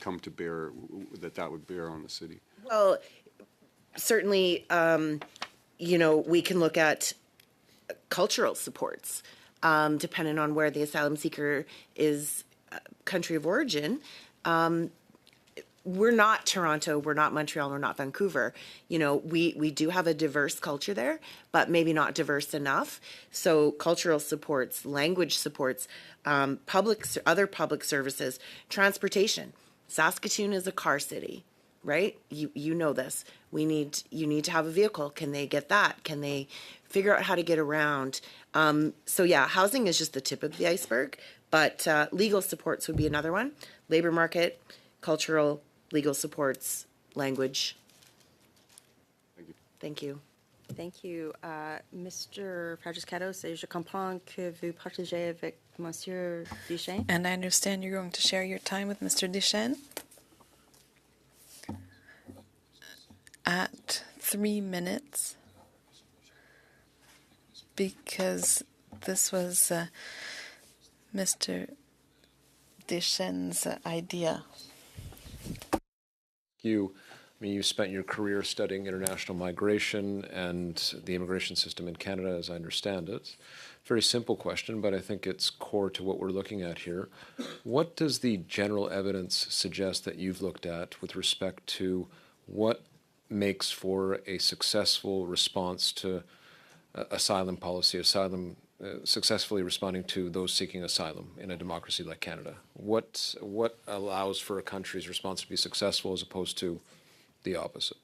come to bear, that would bear on the city?
Well, certainly, we can look at cultural supports, depending on where the asylum seeker is, country of origin. We're not Toronto, we're not Montreal, we're not Vancouver. We do have a diverse culture there, but maybe not diverse enough. So cultural supports, language supports, other public services, transportation. Saskatoon is a car city, right? You know this. You need to have a vehicle. Can they get that? Can they figure out how to get around? So yeah, housing is just the tip of the iceberg, but legal supports would be another one. Labor market, cultural, legal supports, language. Thank you.
Thank you. Mr. Fragiscatos, je comprends que vous partagez avec Monsieur Deschênes.
And I understand you're going to share your time with Mr. Deschênes at 3 minutes, because this was Mr. Deschênes' idea.
You spent your career studying international migration and the immigration system in Canada, as I understand it. Very simple question, but I think it's core to what we're looking at here. What does the general evidence suggest that you've looked at with respect to what makes for a successful response to asylum policy, successfully responding to those seeking asylum in a democracy like Canada? What allows for a country's response to be successful as opposed to the opposite?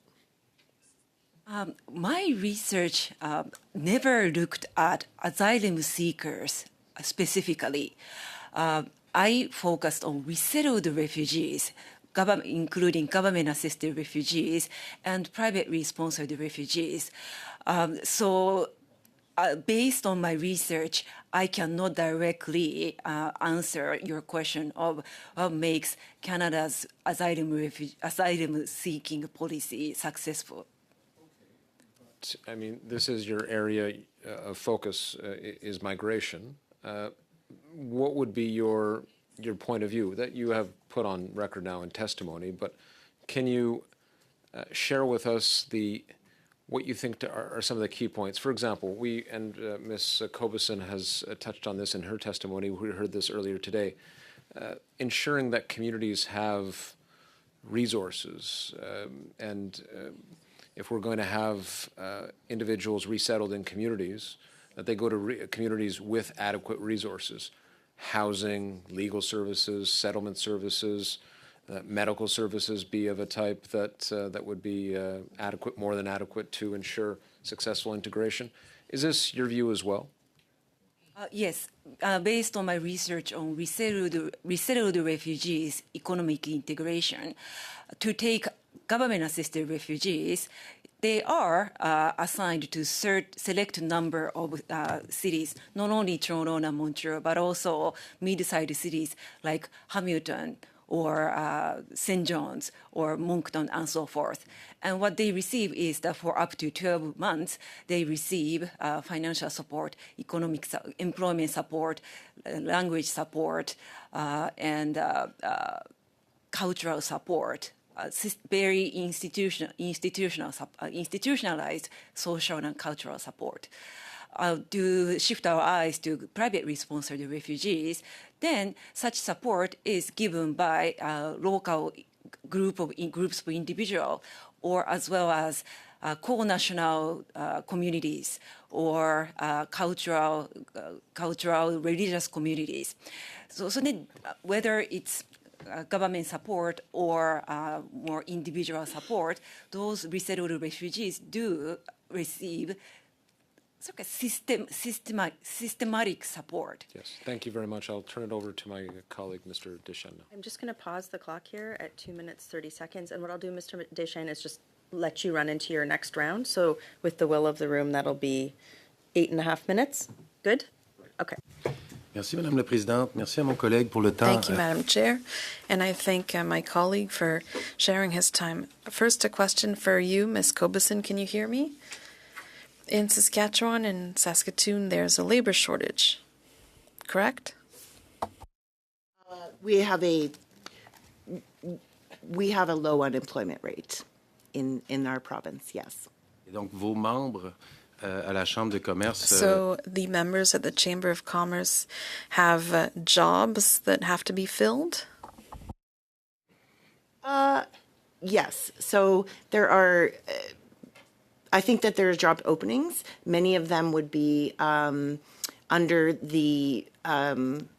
My research never looked at asylum seekers specifically. I focused on resettled refugees, including government-assisted refugees and privately sponsored refugees. Based on my research, I cannot directly answer your question of what makes Canada's asylum-seeking policy successful.
I mean, this is your area of focus, is migration. What would be your point of view that you have put on record now in testimony? But can you share with us what you think are some of the key points? For example, Ms. Cobeson has touched on this in her testimony. We heard this earlier today. Ensuring that communities have resources, and if we're going to have individuals resettled in communities, that they go to communities with adequate resources, housing, legal services, settlement services, medical services be of a type that would be adequate, more than adequate, to ensure successful integration. Is this your view as well?
Yes. Based on my research on resettled refugees' economic integration, to take government-assisted refugees, they are assigned to select number of cities, not only Toronto and Montreal, but also mid-sized cities like Hamilton or St. John's or Moncton and so forth. And what they receive is that for up to 12 months, they receive financial support, economic employment support, language support, and cultural support, very institutionalized social and cultural support. To shift our eyes to privately sponsored refugees, then such support is given by local groups of individuals, or as well as co-national communities or cultural religious communities. So then whether it's government support or more individual support, those resettled refugees do receive systematic support.
Yes, thank you very much. I'll turn it over to my colleague, Mr. Deschênes.
I'm just going to pause the clock here at 2 minutes, 30 seconds. And what I'll do, Mr. Deschênes, is just let you run into your next round. So with the will of the room, that'll be 8.5 minutes. Good? Okay.
Merci, Madame la Présidente. Merci à mon collègue pour le temps.
Thank you, Madam Chair. And I thank my colleague for sharing his time. First, a question for you, Ms. Cobeson. Can you hear me? In Saskatchewan and Saskatoon, there's a labor shortage, correct?
We have a low unemployment rate in our province, yes.
Et donc, vos membres à la Chambre de commerce...
So the members at the Chamber of Commerce have jobs that have to be filled?
Yes. So there are... I think that there are job openings. Many of them would be under the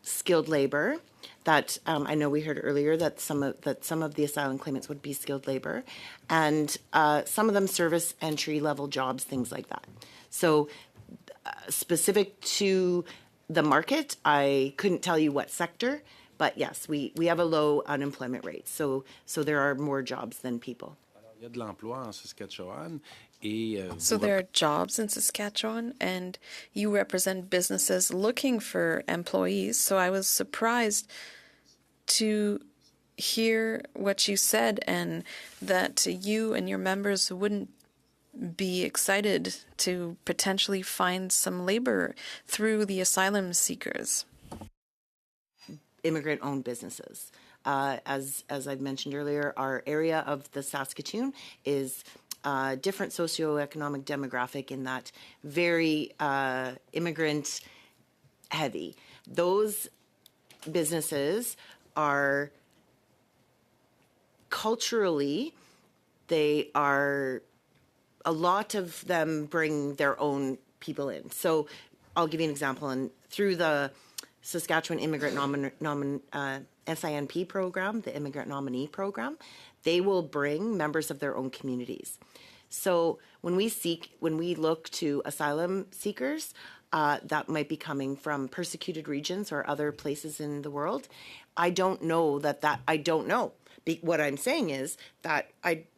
skilled labor. That I know we heard earlier that some of the asylum claimants would be skilled labor, and some of them service entry level jobs, things like that. So specific to the market, I couldn't tell you what sector, but yes, we have a low unemployment rate. So there are more jobs than people.
Il y a de l'emploi en Saskatchewan.
So there are jobs in Saskatchewan, and you represent businesses looking for employees. So I was surprised to hear what you said, and that you and your members wouldn't be excited to potentially find some labor through the asylum seekers.
Immigrant-owned businesses. As I've mentioned earlier, our area of the Saskatoon is different socioeconomic demographic in that very immigrant heavy. Those businesses are culturally, they are, a lot of them bring their own people in. So I'll give you an example. And through the Saskatchewan Immigrant SINP program, the Immigrant Nominee Program, they will bring members of their own communities. So when we look to asylum seekers that might be coming from persecuted regions or other places in the world, I don't know. What I'm saying is that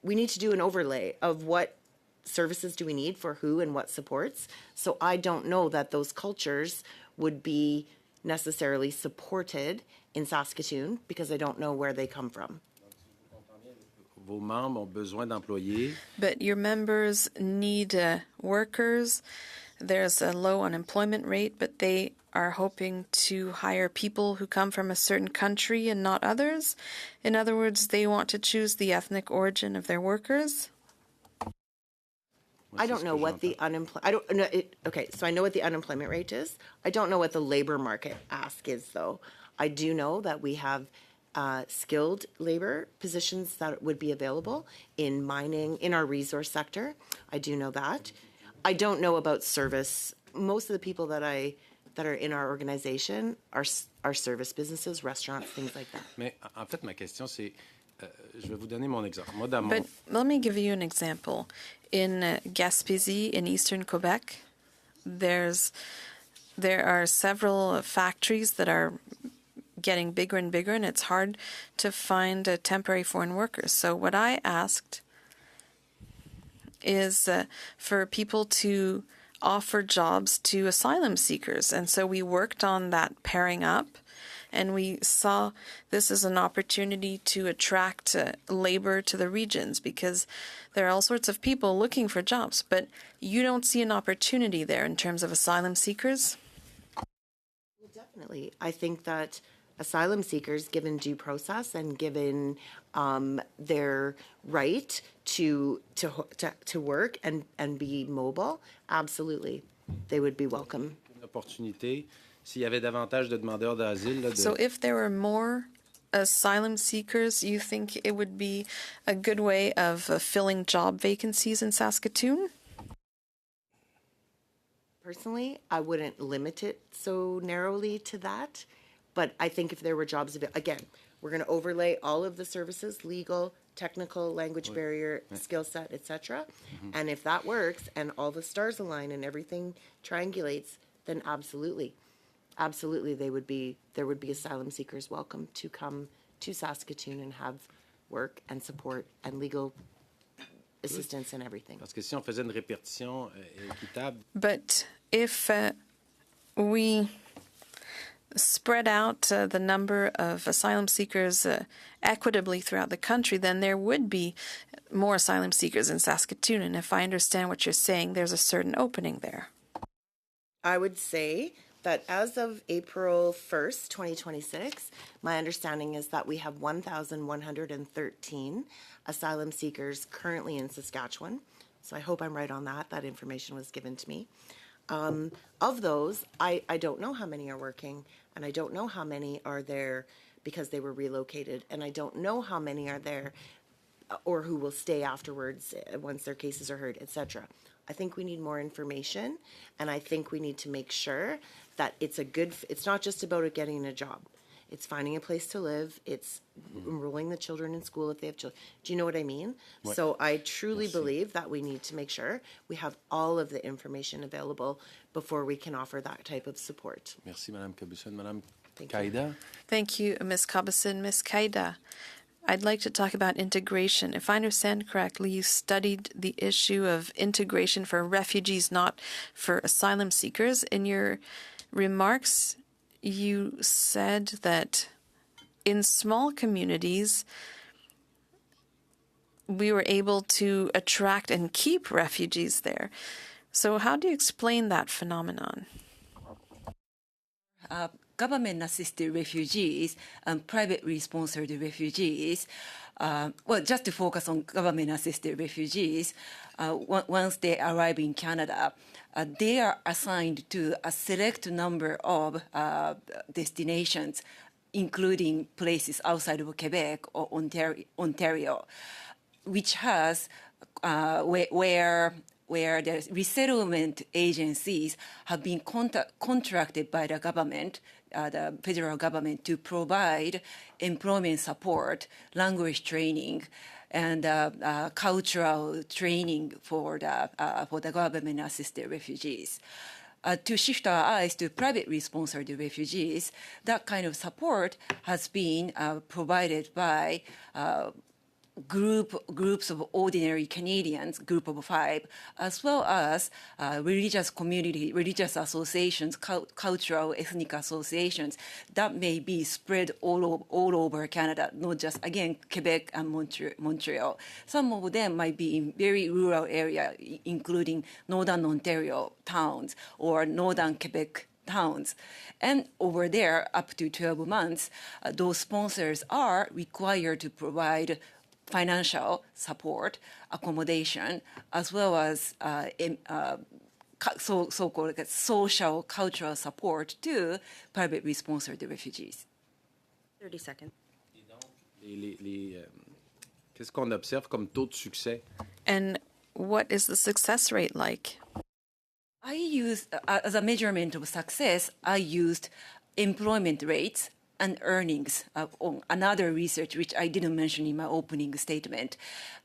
we need to do an overlay of what services do we need for who and what supports. So I don't know that those cultures would be necessarily supported in Saskatoon because I don't know where they come from.
Vos membres ont besoin d'employés.
But your members need workers. There's a low unemployment rate, but they are hoping to hire people who come from a certain country and not others. In other words, they want to choose the ethnic origin of their workers.
I don't know what the okay, so I know what the unemployment rate is. I don't know what the labor market ask is, though. I do know that we have skilled labor positions that would be available in mining, in our resource sector. I do know that. I don't know about service. Most of the people that are in our organization are service businesses, restaurants, things like that.
Mais en fait, ma question, c'est, je vais vous donner mon exemple. Moi,
But let me give you an example. In Gaspésie, in eastern Quebec, there are several factories that are getting bigger and bigger, and it's hard to find temporary foreign workers. So what I asked is for people to offer jobs to asylum seekers. And so we worked on that pairing up, and we saw this as an opportunity to attract labor to the regions because there are all sorts of people looking for jobs, but you don't see an opportunity there in terms of asylum seekers?
Well, definitely. I think that asylum seekers, given due process and given their right to work and be mobile, absolutely, they would be welcome.
Une opportunité. S'il y avait davantage de demandeurs d'asile, là,
So if there were more asylum seekers, you think it would be a good way of filling job vacancies in Saskatoon?
Personally, I wouldn't limit it so narrowly to that, but I think if there were jobs available, again, we're going to overlay all of the services, legal, technical, language barrier, skill set, etc. And if that works and all the stars align and everything triangulates, then absolutely, there would be asylum seekers welcome to come to Saskatoon and have work and support and legal assistance and everything.
Parce que si on faisait une répartition équitable.
But if we spread out the number of asylum seekers equitably throughout the country, then there would be more asylum seekers in Saskatoon. And if I understand what you're saying, there's a certain opening there.
I would say that as of April 1st, 2026, my understanding is that we have 1,113 asylum seekers currently in Saskatchewan. So I hope I'm right on that. That information was given to me. Of those, I don't know how many are working, and I don't know how many are there because they were relocated, and I don't know how many are there or who will stay afterwards once their cases are heard, etc. I think we need more information, and I think we need to make sure that it's not just about getting a job. It's finding a place to live. It's enrolling the children in school if they have children. Do you know what I mean?
Ouais.
So I truly believe that we need to make sure we have all of the information available before we can offer that type of support.
Merci, Madame Cabuson. Madame
Thank
Kaida.
Thank you, Ms. Cabasson. Ms. Kaida, I'd like to talk about integration. If I understand correctly, you studied the issue of integration for refugees, not for asylum seekers. In your remarks, you said that in small communities, we were able to attract and keep refugees there. So how do you explain that phenomenon?
Government-assisted refugees and privately sponsored refugees, well, just to focus on government-assisted refugees, once they arrive in Canada, they are assigned to a select number of destinations, including places outside of Quebec or Ontario, which has where the resettlement agencies have been contracted by the government, the federal government, to provide employment support, language training, and cultural training for the government-assisted refugees. To shift our eyes to privately sponsored refugees, that kind of support has been provided by groups of ordinary Canadians, group of 5, as well as religious community, religious associations, cultural, ethnic associations that may be spread all over Canada, not just, again, Quebec and Montreal. Some of them might be in very rural area, including Northern Ontario towns or Northern Quebec towns. And over there, up to 12 months, those sponsors are required to provide financial support, accommodation, as well as so-called social, cultural support to privately sponsored refugees.
30 seconds.
Qu'est-ce qu'on observe comme taux de succès?
And what is the success rate like?
I used, as a measurement of success, I used employment rates and earnings on another research, which I didn't mention in my opening statement.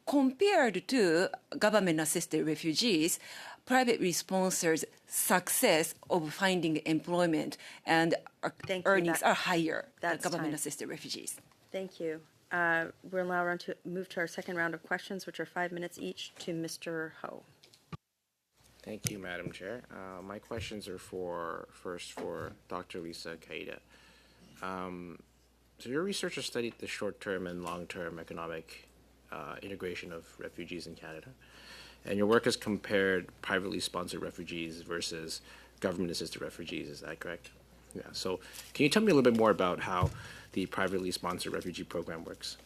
Compared to government-assisted refugees, privately sponsored success of finding employment and earnings are higher than government-assisted refugees.
Thank you. We're now to move to our second round of questions, which are 5 minutes each, to Mr. Ho.
Thank you, Madam Chair. My questions are first for Dr. Lisa Kaida. So your research has studied the short-term and long-term economic integration of refugees in Canada. And your work has compared privately sponsored refugees versus government-assisted refugees. Is that correct? Yeah. So can you tell me a little bit more about how the privately sponsored refugee program works?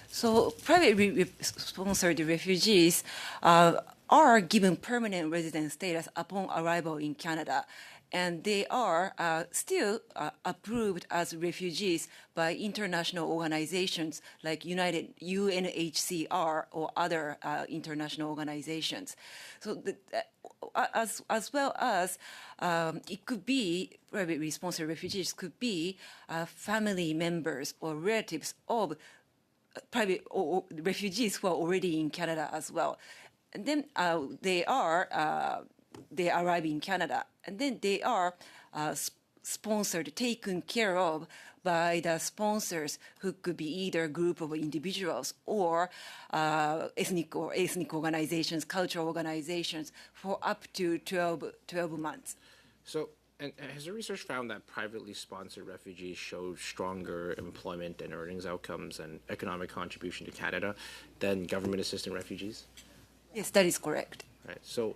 So privately sponsored refugees are given permanent resident status upon arrival in Canada, and they are still approved as refugees by international organizations like UNHCR or other international organizations. So as well as it could be privately sponsored refugees could be family members or relatives of private or refugees who are already in Canada as well. And then they arrive in Canada, and then they are sponsored, taken care of by the sponsors, who could be either a group of individuals or ethnic organizations, cultural organizations, for up to 12 months.
So, and has the research found that privately sponsored refugees show stronger employment and earnings outcomes and economic contribution to Canada than government-assisted refugees?
Yes, that is correct.
Right. So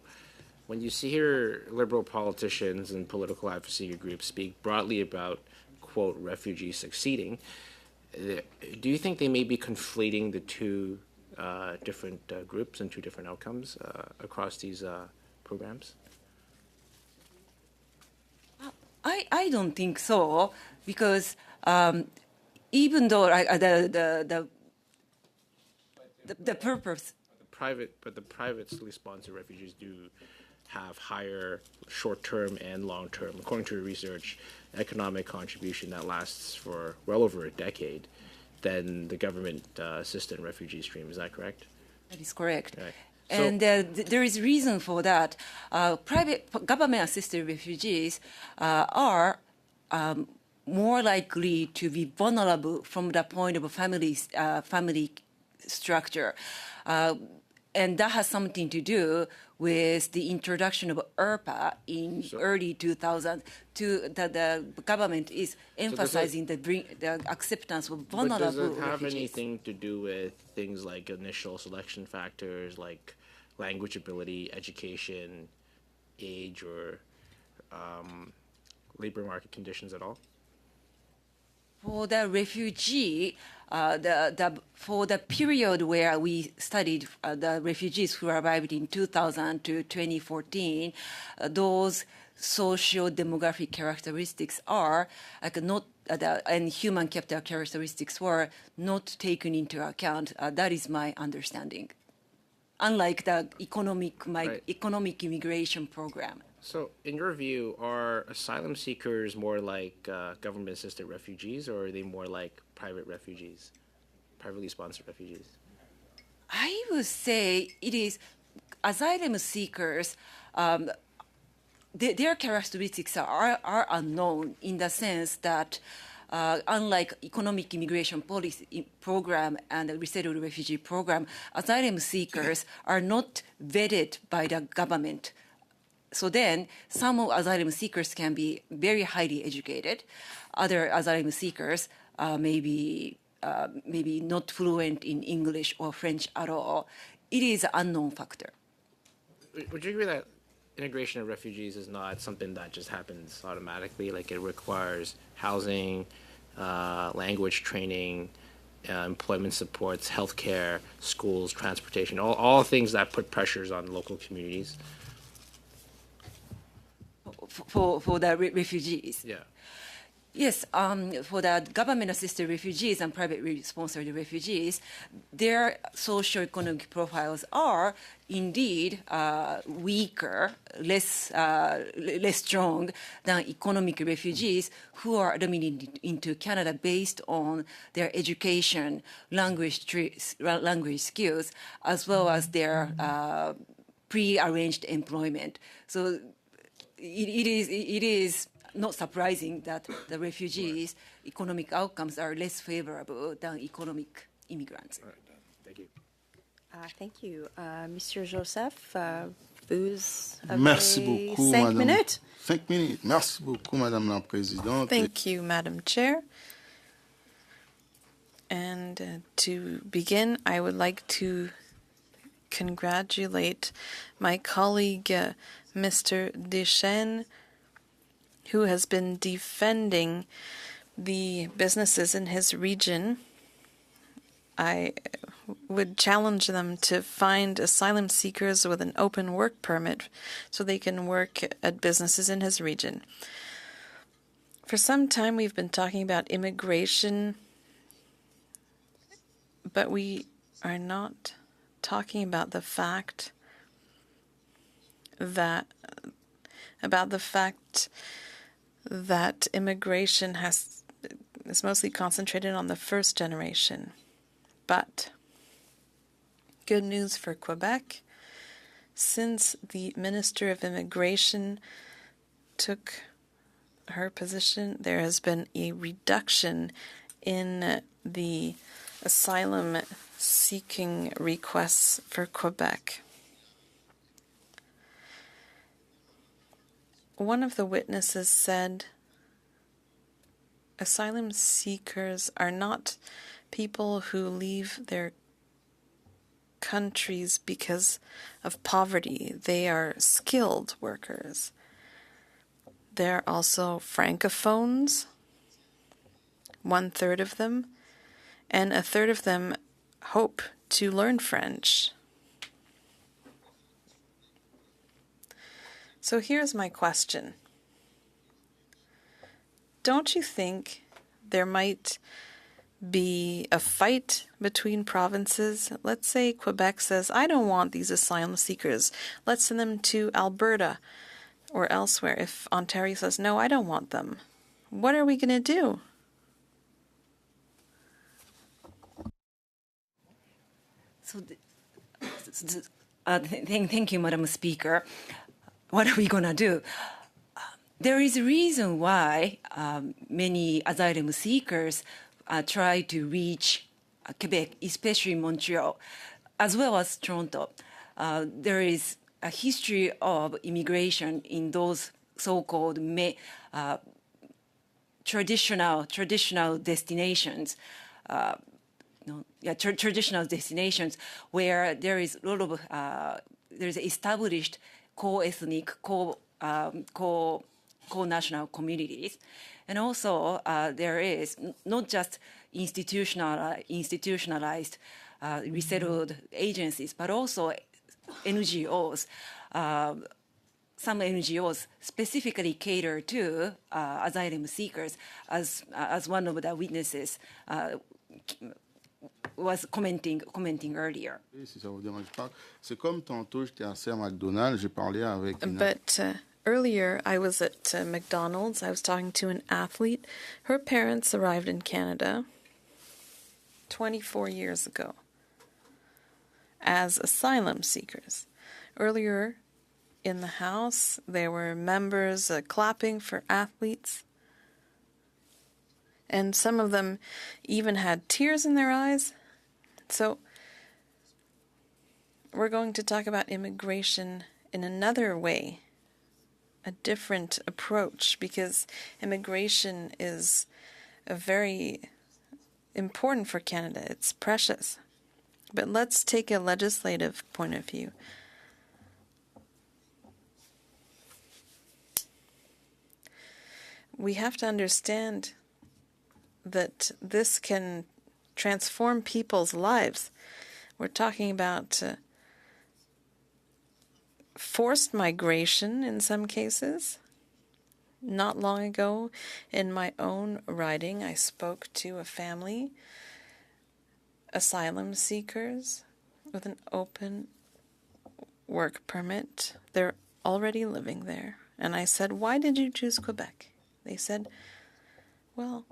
when you hear liberal politicians and political advocacy groups speak broadly about, quote, refugees succeeding, do you think they may be conflating the two different groups and two different outcomes across these programs?
I don't think so, because even though the purpose.
The privately sponsored refugees do have higher short-term and long-term, according to research, economic contribution that lasts for well over a decade than the government-assisted refugee stream. Is that correct?
That is correct.
Right.
And there is reason for that. Private government-assisted refugees are more likely to be vulnerable from the point of a family structure. And that has something to do with the introduction of IRPA in early 2000. The government is emphasizing the acceptance of vulnerable
refugees. But does it have
refugees.
anything to do with things like initial selection factors, like language ability, education, age, or labor market conditions at all?
For the refugee, for the period where we studied the refugees who arrived in 2000 to 2014, those socio-demographic characteristics are not, and human capital characteristics were not taken into account. That is my understanding. Unlike the economic immigration program.
So, in your view, are asylum seekers more like government-assisted refugees, or are they more like private refugees, privately sponsored refugees?
I would say it is asylum seekers. Their characteristics are unknown in the sense that, unlike economic immigration policy program and the resettled refugee program, asylum seekers are not vetted by the government. So then, some asylum seekers can be very highly educated. Other asylum seekers maybe not fluent in English or French at all. It is an unknown factor.
Would you agree that integration of refugees is not something that just happens automatically? Like, it requires housing, language training, employment supports, healthcare, schools, transportation, all things that put pressures on local communities?
For the refugees.
Yeah.
Yes, for the government-assisted refugees and privately sponsored refugees, their socioeconomic profiles are indeed weaker, less strong than economic refugees who are admitted into Canada based on their education, language skills, as well as their pre-arranged employment. So it is not surprising that the refugees' economic outcomes are less favorable than economic immigrants.
Thank you.
Thank you. Monsieur Joseph, vous
Merci
avez
beaucoup,
5
Madame.
minutes.
5 minutes. Merci beaucoup, Madame la Présidente.
Thank you, Madam Chair. And to begin, I would like to congratulate my colleague, Mr. Deschênes, who has been defending the businesses in his region. I would challenge them to find asylum seekers with an open work permit so they can work at businesses in his region. For some time, we've been talking about immigration, but we are not talking about the fact that immigration is mostly concentrated on the first generation. But good news for Quebec, since the Minister of Immigration took her position, there has been a reduction in the asylum seeking requests for Quebec. One of the witnesses said asylum seekers are not people who leave their countries because of poverty. They are skilled workers. There are also francophones, 1/3 of them, and 1/3 of them hope to learn French. So here's my question. Don't you think there might be a fight between provinces? Let's say Quebec says, I don't want these asylum seekers. Let's send them to Alberta or elsewhere. If Ontario says, no, I don't want them, what are we going to do?
Thank you, Madam Speaker. What are we going to do? There is a reason why many asylum seekers try to reach Quebec, especially Montreal, as well as Toronto. There is a history of immigration in those so-called traditional destinations. Traditional destinations where there is a lot of there's established co-ethnic, co-national communities, and also there is not just institutionalized resettled agencies, but also NGOs. Some NGOs specifically cater to asylum seekers, as one of the witnesses was commenting earlier.
Si ça vous dérange pas, c'est comme tantôt j'étais assis à McDonald's, j'ai parlé avec une...
But earlier I was at McDonald's. I was talking to an athlete. Her parents arrived in Canada 24 years ago as asylum seekers. Earlier in the house, there were members clapping for athletes. And some of them even had tears in their eyes. So we're going to talk about immigration in another way, a different approach, because immigration is very important for Canada. It's precious. But let's take a legislative point of view. We have to understand that this can transform people's lives. We're talking about forced migration in some cases. Not long ago, in my own riding, I spoke to a family, asylum seekers with an open work permit. They're already living there. And I said, why did you choose Quebec? They said, well,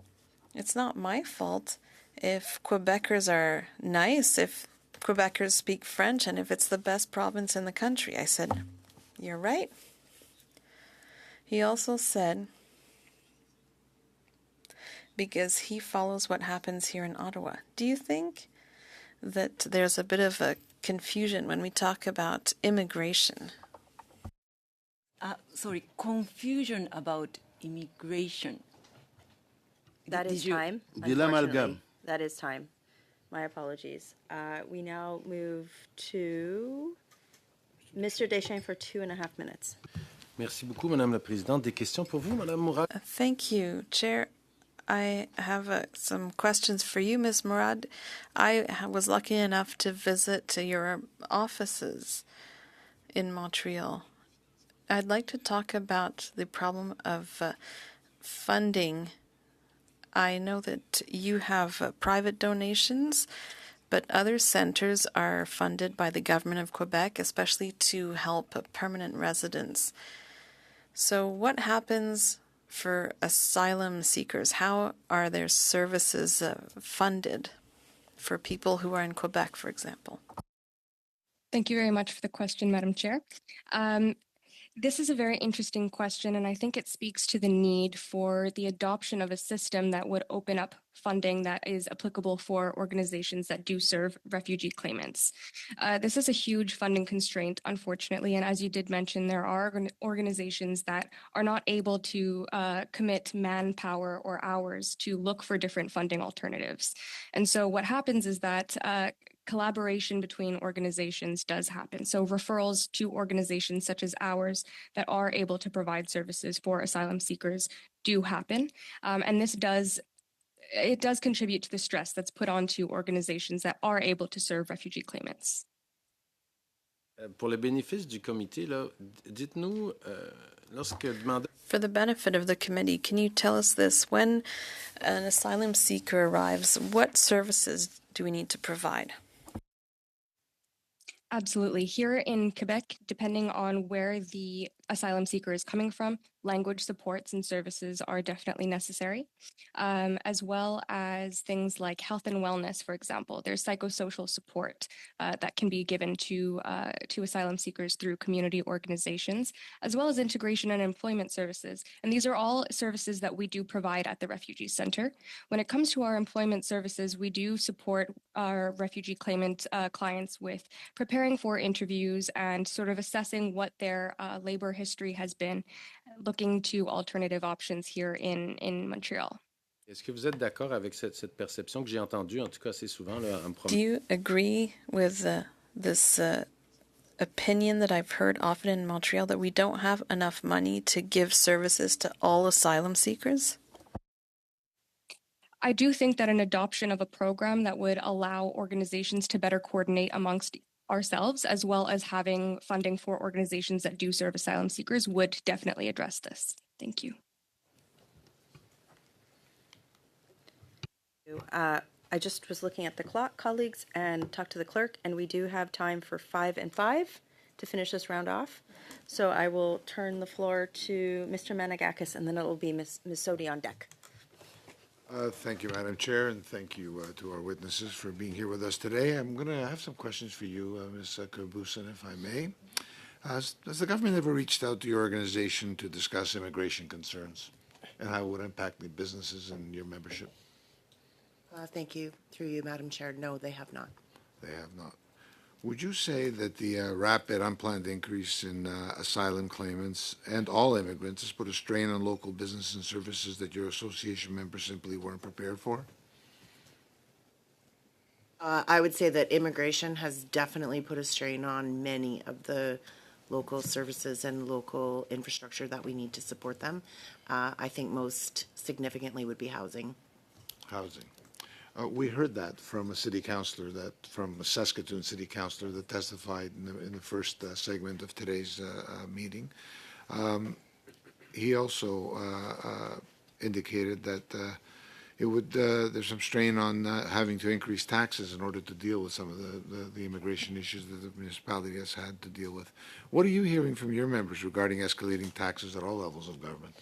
it's not my fault if Quebecers are nice, if Quebecers speak French, and if it's the best province in the country. I said, you're right. He also said, because he follows what happens here in Ottawa. Do you think that there's a bit of a confusion when we talk about immigration?
Sorry, confusion about immigration.
That is time.
Dilemme
Unfortunately,
amalgame.
that is time. My apologies. We now move to Mr. Deschamps for 2.5 minutes.
Merci beaucoup, Madame la Présidente. Des questions pour vous, Madame Mourad?
Thank you, Chair. I have some questions for you, Ms. Murad. I was lucky enough to visit your offices in Montreal. I'd like to talk about the problem of funding. I know that you have private donations, but other centers are funded by the government of Quebec, especially to help permanent residents. So what happens for asylum seekers? How are their services funded for people who are in Quebec, for example?
Thank you very much for the question, Madam Chair. This is a very interesting question, and I think it speaks to the need for the adoption of a system that would open up funding that is applicable for organizations that do serve refugee claimants. This is a huge funding constraint, unfortunately, and as you did mention, there are organizations that are not able to commit manpower or hours to look for different funding alternatives. And so what happens is that collaboration between organizations does happen. So referrals to organizations such as ours that are able to provide services for asylum seekers do happen. And this does contribute to the stress that's put onto organizations that are able to serve refugee claimants.
Pour le bénéfice du comité, là, dites-nous, lorsque demandé...
For the benefit of the committee, can you tell us this? When an asylum seeker arrives, what services do we need to provide?
Absolutely. Here in Quebec, depending on where the asylum seeker is coming from, language supports and services are definitely necessary, as well as things like health and wellness, for example. There's psychosocial support that can be given to asylum seekers through community organizations, as well as integration and employment services. And these are all services that we do provide at the Refugee Center. When it comes to our employment services, we do support our refugee claimant clients with preparing for interviews and sort of assessing what their labor history has been, looking to alternative options here in Montreal.
Est-ce que vous êtes d'accord avec cette perception que j'ai entendue, en tout cas assez souvent, là, en
Do you agree with this opinion that I've heard often in Montreal that we don't have enough money to give services to all asylum seekers?
I do think that an adoption of a program that would allow organizations to better coordinate amongst ourselves, as well as having funding for organizations that do serve asylum seekers, would definitely address this. Thank you.
I just was looking at the clock, colleagues, and talked to the clerk, and we do have time for 5 and 5 to finish this round off. So I will turn the floor to Mr. Managakis, and then it will be Ms. Sodi on deck.
Thank you, Madam Chair, and thank you to our witnesses for being here with us today. I'm going to have some questions for you, Ms. Kobusin, if I may. Has the government ever reached out to your organization to discuss immigration concerns and how it would impact the businesses and your membership?
Thank you. Through you, Madam Chair. No, they have not.
They have not. Would you say that the rapid unplanned increase in asylum claimants and all immigrants has put a strain on local business and services that your association members simply weren't prepared for?
I would say that immigration has definitely put a strain on many of the local services and local infrastructure that we need to support them. I think most significantly would be housing.
Housing. We heard that from a city councillor, from a Saskatoon city councillor that testified in the first segment of today's meeting. He also indicated that there's some strain on having to increase taxes in order to deal with some of the immigration issues that the municipality has had to deal with. What are you hearing from your members regarding escalating taxes at all levels of government?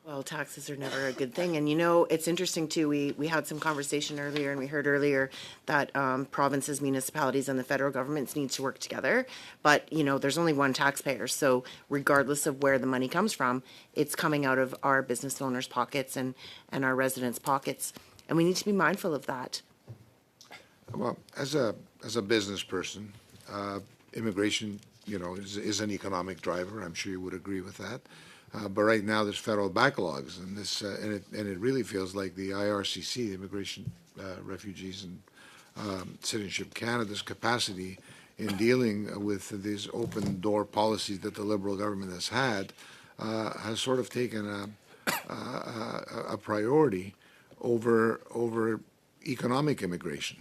Well, taxes are never a good thing. And, you know, it's interesting, too. We had some conversation earlier, and we heard earlier that provinces, municipalities, and the federal governments need to work together. But, you know, there's only one taxpayer. So regardless of where the money comes from, it's coming out of our business owners' pockets and our residents' pockets. And we need to be mindful of that.
Well, as a business person, immigration is an economic driver. I'm sure you would agree with that. But right now there's federal backlogs, and it really feels like the IRCC, Immigration, Refugees, and Citizenship Canada's capacity in dealing with these open door policies that the Liberal government has had has sort of taken a priority over economic immigration.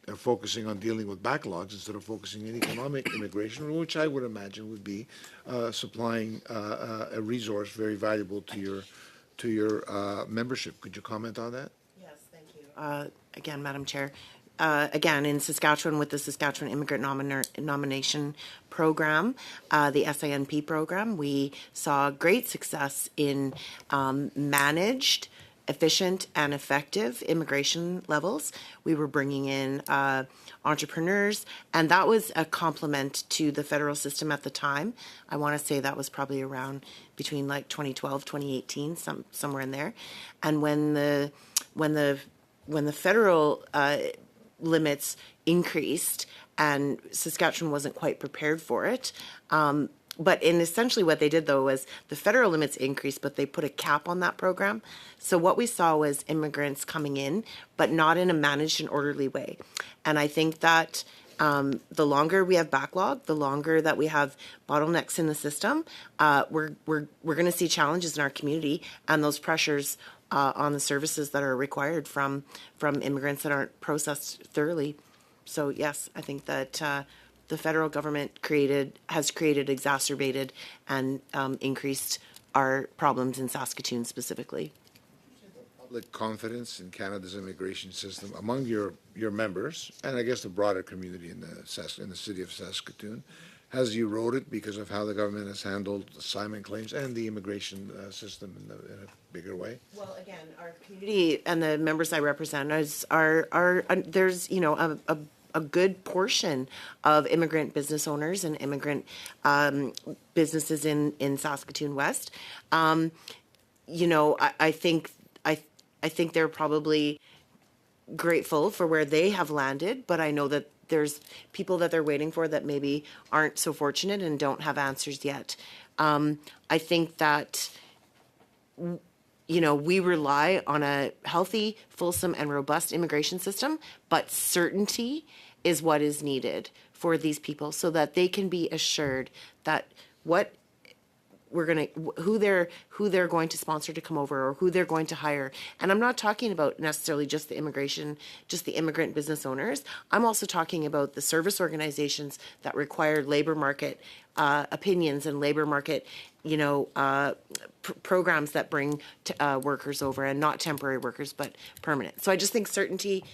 They're focusing on dealing with backlogs instead of focusing on economic immigration, which I would imagine would be supplying a resource very valuable to your membership. Could you comment on that?
Yes, thank you. Again, Madam Chair. Again, in Saskatchewan with the Saskatchewan Immigrant Nomination Program, the SINP program, we saw great success in managed, efficient, and effective immigration levels. We were bringing in entrepreneurs, and that was a complement to the federal system at the time. I want to say that was probably around between like 2012, 2018, somewhere in there. And when the federal limits increased, and Saskatchewan wasn't quite prepared for it. But essentially what they did, though, was the federal limits increased, but they put a cap on that program. So what we saw was immigrants coming in, but not in a managed and orderly way. And I think that the longer we have backlog, the longer that we have bottlenecks in the system, we're going to see challenges in our community and those pressures on the services that are required from immigrants that aren't processed thoroughly. So yes, I think that the federal government has created, exacerbated, and increased our problems in Saskatoon specifically.
Public confidence in Canada's immigration system among your members, and I guess the broader community in the city of Saskatoon, has eroded because of how the government has handled assignment claims and the immigration system in a bigger way?
Well, again, our community and the members I represent are there's a good portion of immigrant business owners and immigrant businesses in Saskatoon West. I think they're probably grateful for where they have landed, but I know that there's people that they're waiting for that maybe aren't so fortunate and don't have answers yet. I think that, we rely on a healthy, fulsome, and robust immigration system, but certainty is what is needed for these people so that they can be assured that who they're going to sponsor to come over or who they're going to hire. And I'm not talking about necessarily just the immigrant business owners. I'm also talking about the service organizations that require labor market opinions and labor market, programs that bring workers over, and not temporary workers, but permanent. So I just think certainty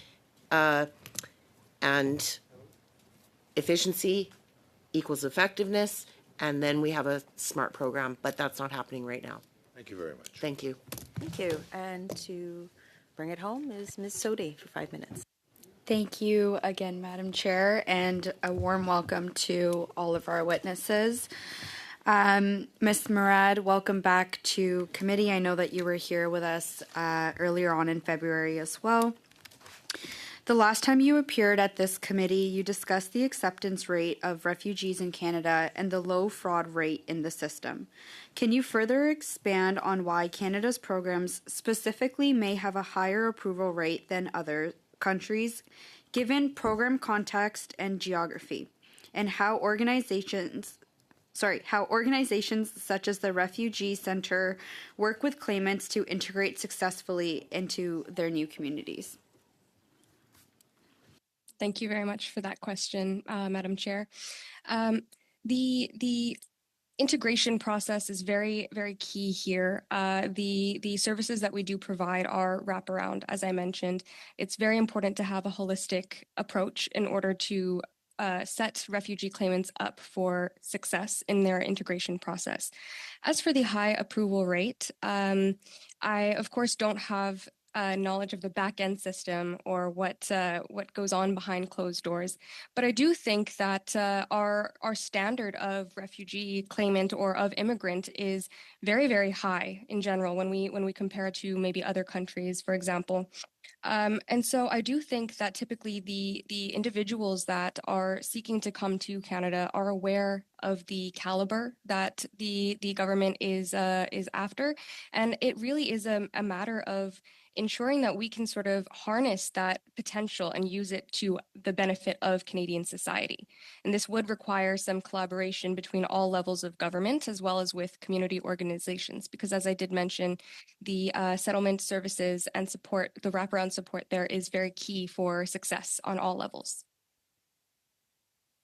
and efficiency equals effectiveness, and then we have a smart program, but that's not happening right now.
Thank you very much.
Thank you.
Thank you. And to bring it home is Ms. Sodi for 5 minutes.
Thank you again, Madam Chair, and a warm welcome to all of our witnesses. Ms. Murad, welcome back to committee. I know that you were here with us earlier on in February as well. The last time you appeared at this committee, you discussed the acceptance rate of refugees in Canada and the low fraud rate in the system. Can you further expand on why Canada's programs specifically may have a higher approval rate than other countries, given program context and geography, and how organizations such as the Refugee Center work with claimants to integrate successfully into their new communities?
Thank you very much for that question, Madam Chair. The integration process is very, very key here. The services that we do provide are wraparound, as I mentioned. It's very important to have a holistic approach in order to set refugee claimants up for success in their integration process. As for the high approval rate, I, of course, don't have knowledge of the back end system or what goes on behind closed doors. But I do think that our standard of refugee claimant or of immigrant is very, very high in general when we compare to maybe other countries, for example. And so I do think that typically the individuals that are seeking to come to Canada are aware of the caliber that the government is after, and it really is a matter of ensuring that we can sort of harness that potential and use it to the benefit of Canadian society. And this would require some collaboration between all levels of government as well as with community organizations, because as I did mention, the settlement services and support, the wraparound support there is very key for success on all levels.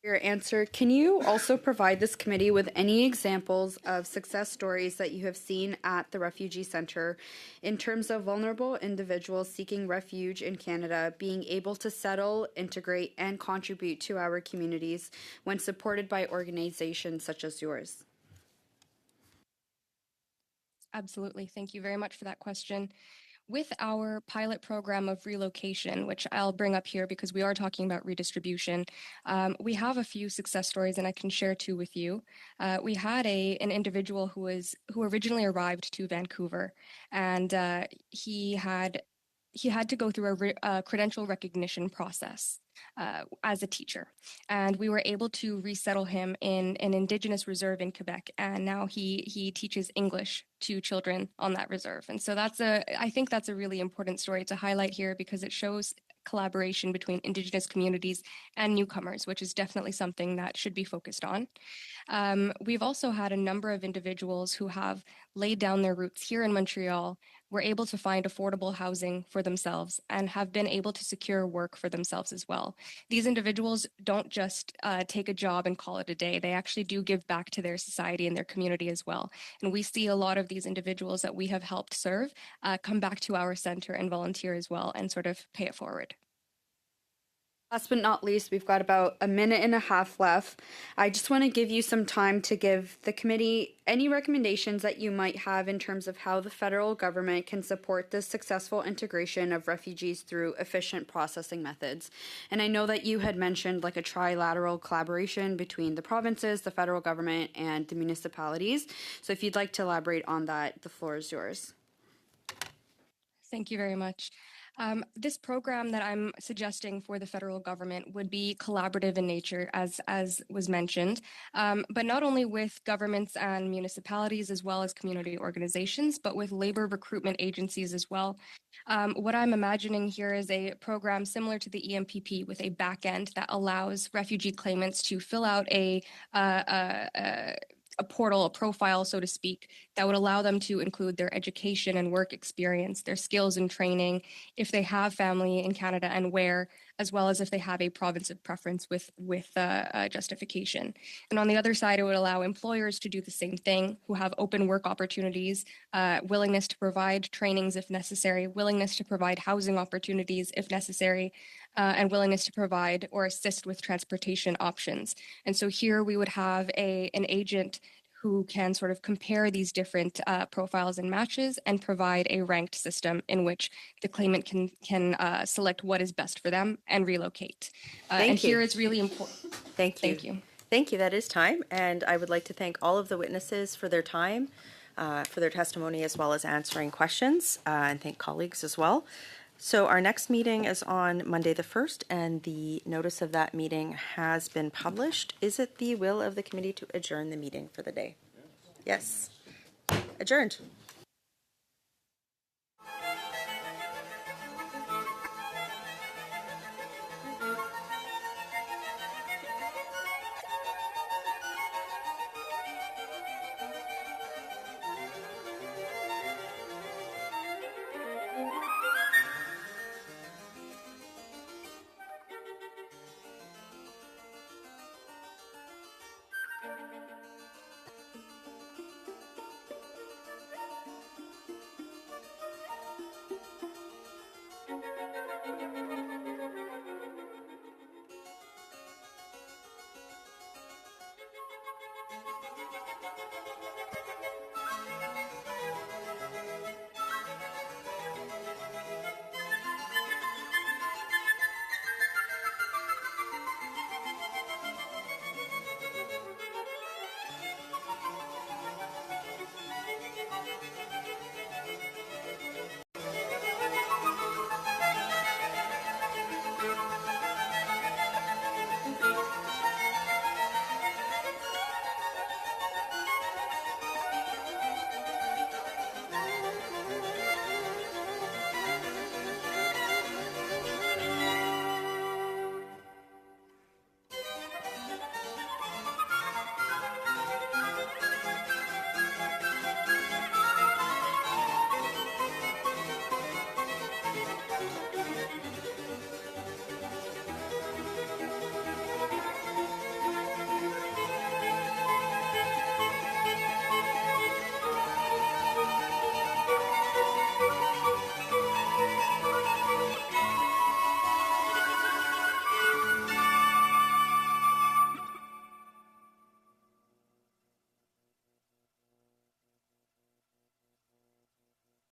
Your answer. Can you also provide this committee with any examples of success stories that you have seen at the Refugee Centre in terms of vulnerable individuals seeking refuge in Canada being able to settle, integrate, and contribute to our communities when supported by organizations such as yours?
Absolutely. Thank you very much for that question. With our pilot program of relocation, which I'll bring up here because we are talking about redistribution, we have a few success stories, and I can share two with you. We had an individual who originally arrived to Vancouver, and he had to go through a credential recognition process as a teacher. And we were able to resettle him in an Indigenous reserve in Quebec. And now he teaches English to children on that reserve. And so I think that's a really important story to highlight here because it shows collaboration between Indigenous communities and newcomers, which is definitely something that should be focused on. We've also had a number of individuals who have laid down their roots here in Montreal, were able to find affordable housing for themselves, and have been able to secure work for themselves as well. These individuals don't just take a job and call it a day. They actually do give back to their society and their community as well. And we see a lot of these individuals that we have helped serve come back to our center and volunteer as well and sort of pay it forward.
Last but not least, we've got about a minute and a half left. I just want to give you some time to give the committee any recommendations that you might have in terms of how the federal government can support the successful integration of refugees through efficient processing methods. And I know that you had mentioned like a trilateral collaboration between the provinces, the federal government, and the municipalities. So if you'd like to elaborate on that, the floor is yours.
Thank you very much. This program that I'm suggesting for the federal government would be collaborative in nature, as was mentioned, but not only with governments and municipalities as well as community organizations, but with labor recruitment agencies as well. What I'm imagining here is a program similar to the EMPP with a back end that allows refugee claimants to fill out a portal, a profile, so to speak, that would allow them to include their education and work experience, their skills and training, if they have family in Canada and where, as well as if they have a province of preference with justification. And on the other side, it would allow employers to do the same thing, who have open work opportunities, willingness to provide trainings if necessary, willingness to provide housing opportunities if necessary, and willingness to provide or assist with transportation options. And so here we would have an agent who can sort of compare these different profiles and matches and provide a ranked system in which the claimant can select what is best for them and relocate. And here it's really important.
Thank you.
Thank you.
Thank you. That is time. And I would like to thank all of the witnesses for their time, for their testimony, as well as answering questions, and thank colleagues as well. So our next meeting is on Monday the 1st, and the notice of that meeting has been published. Is it the will of the committee to adjourn the meeting for the day? Yes. Adjourned.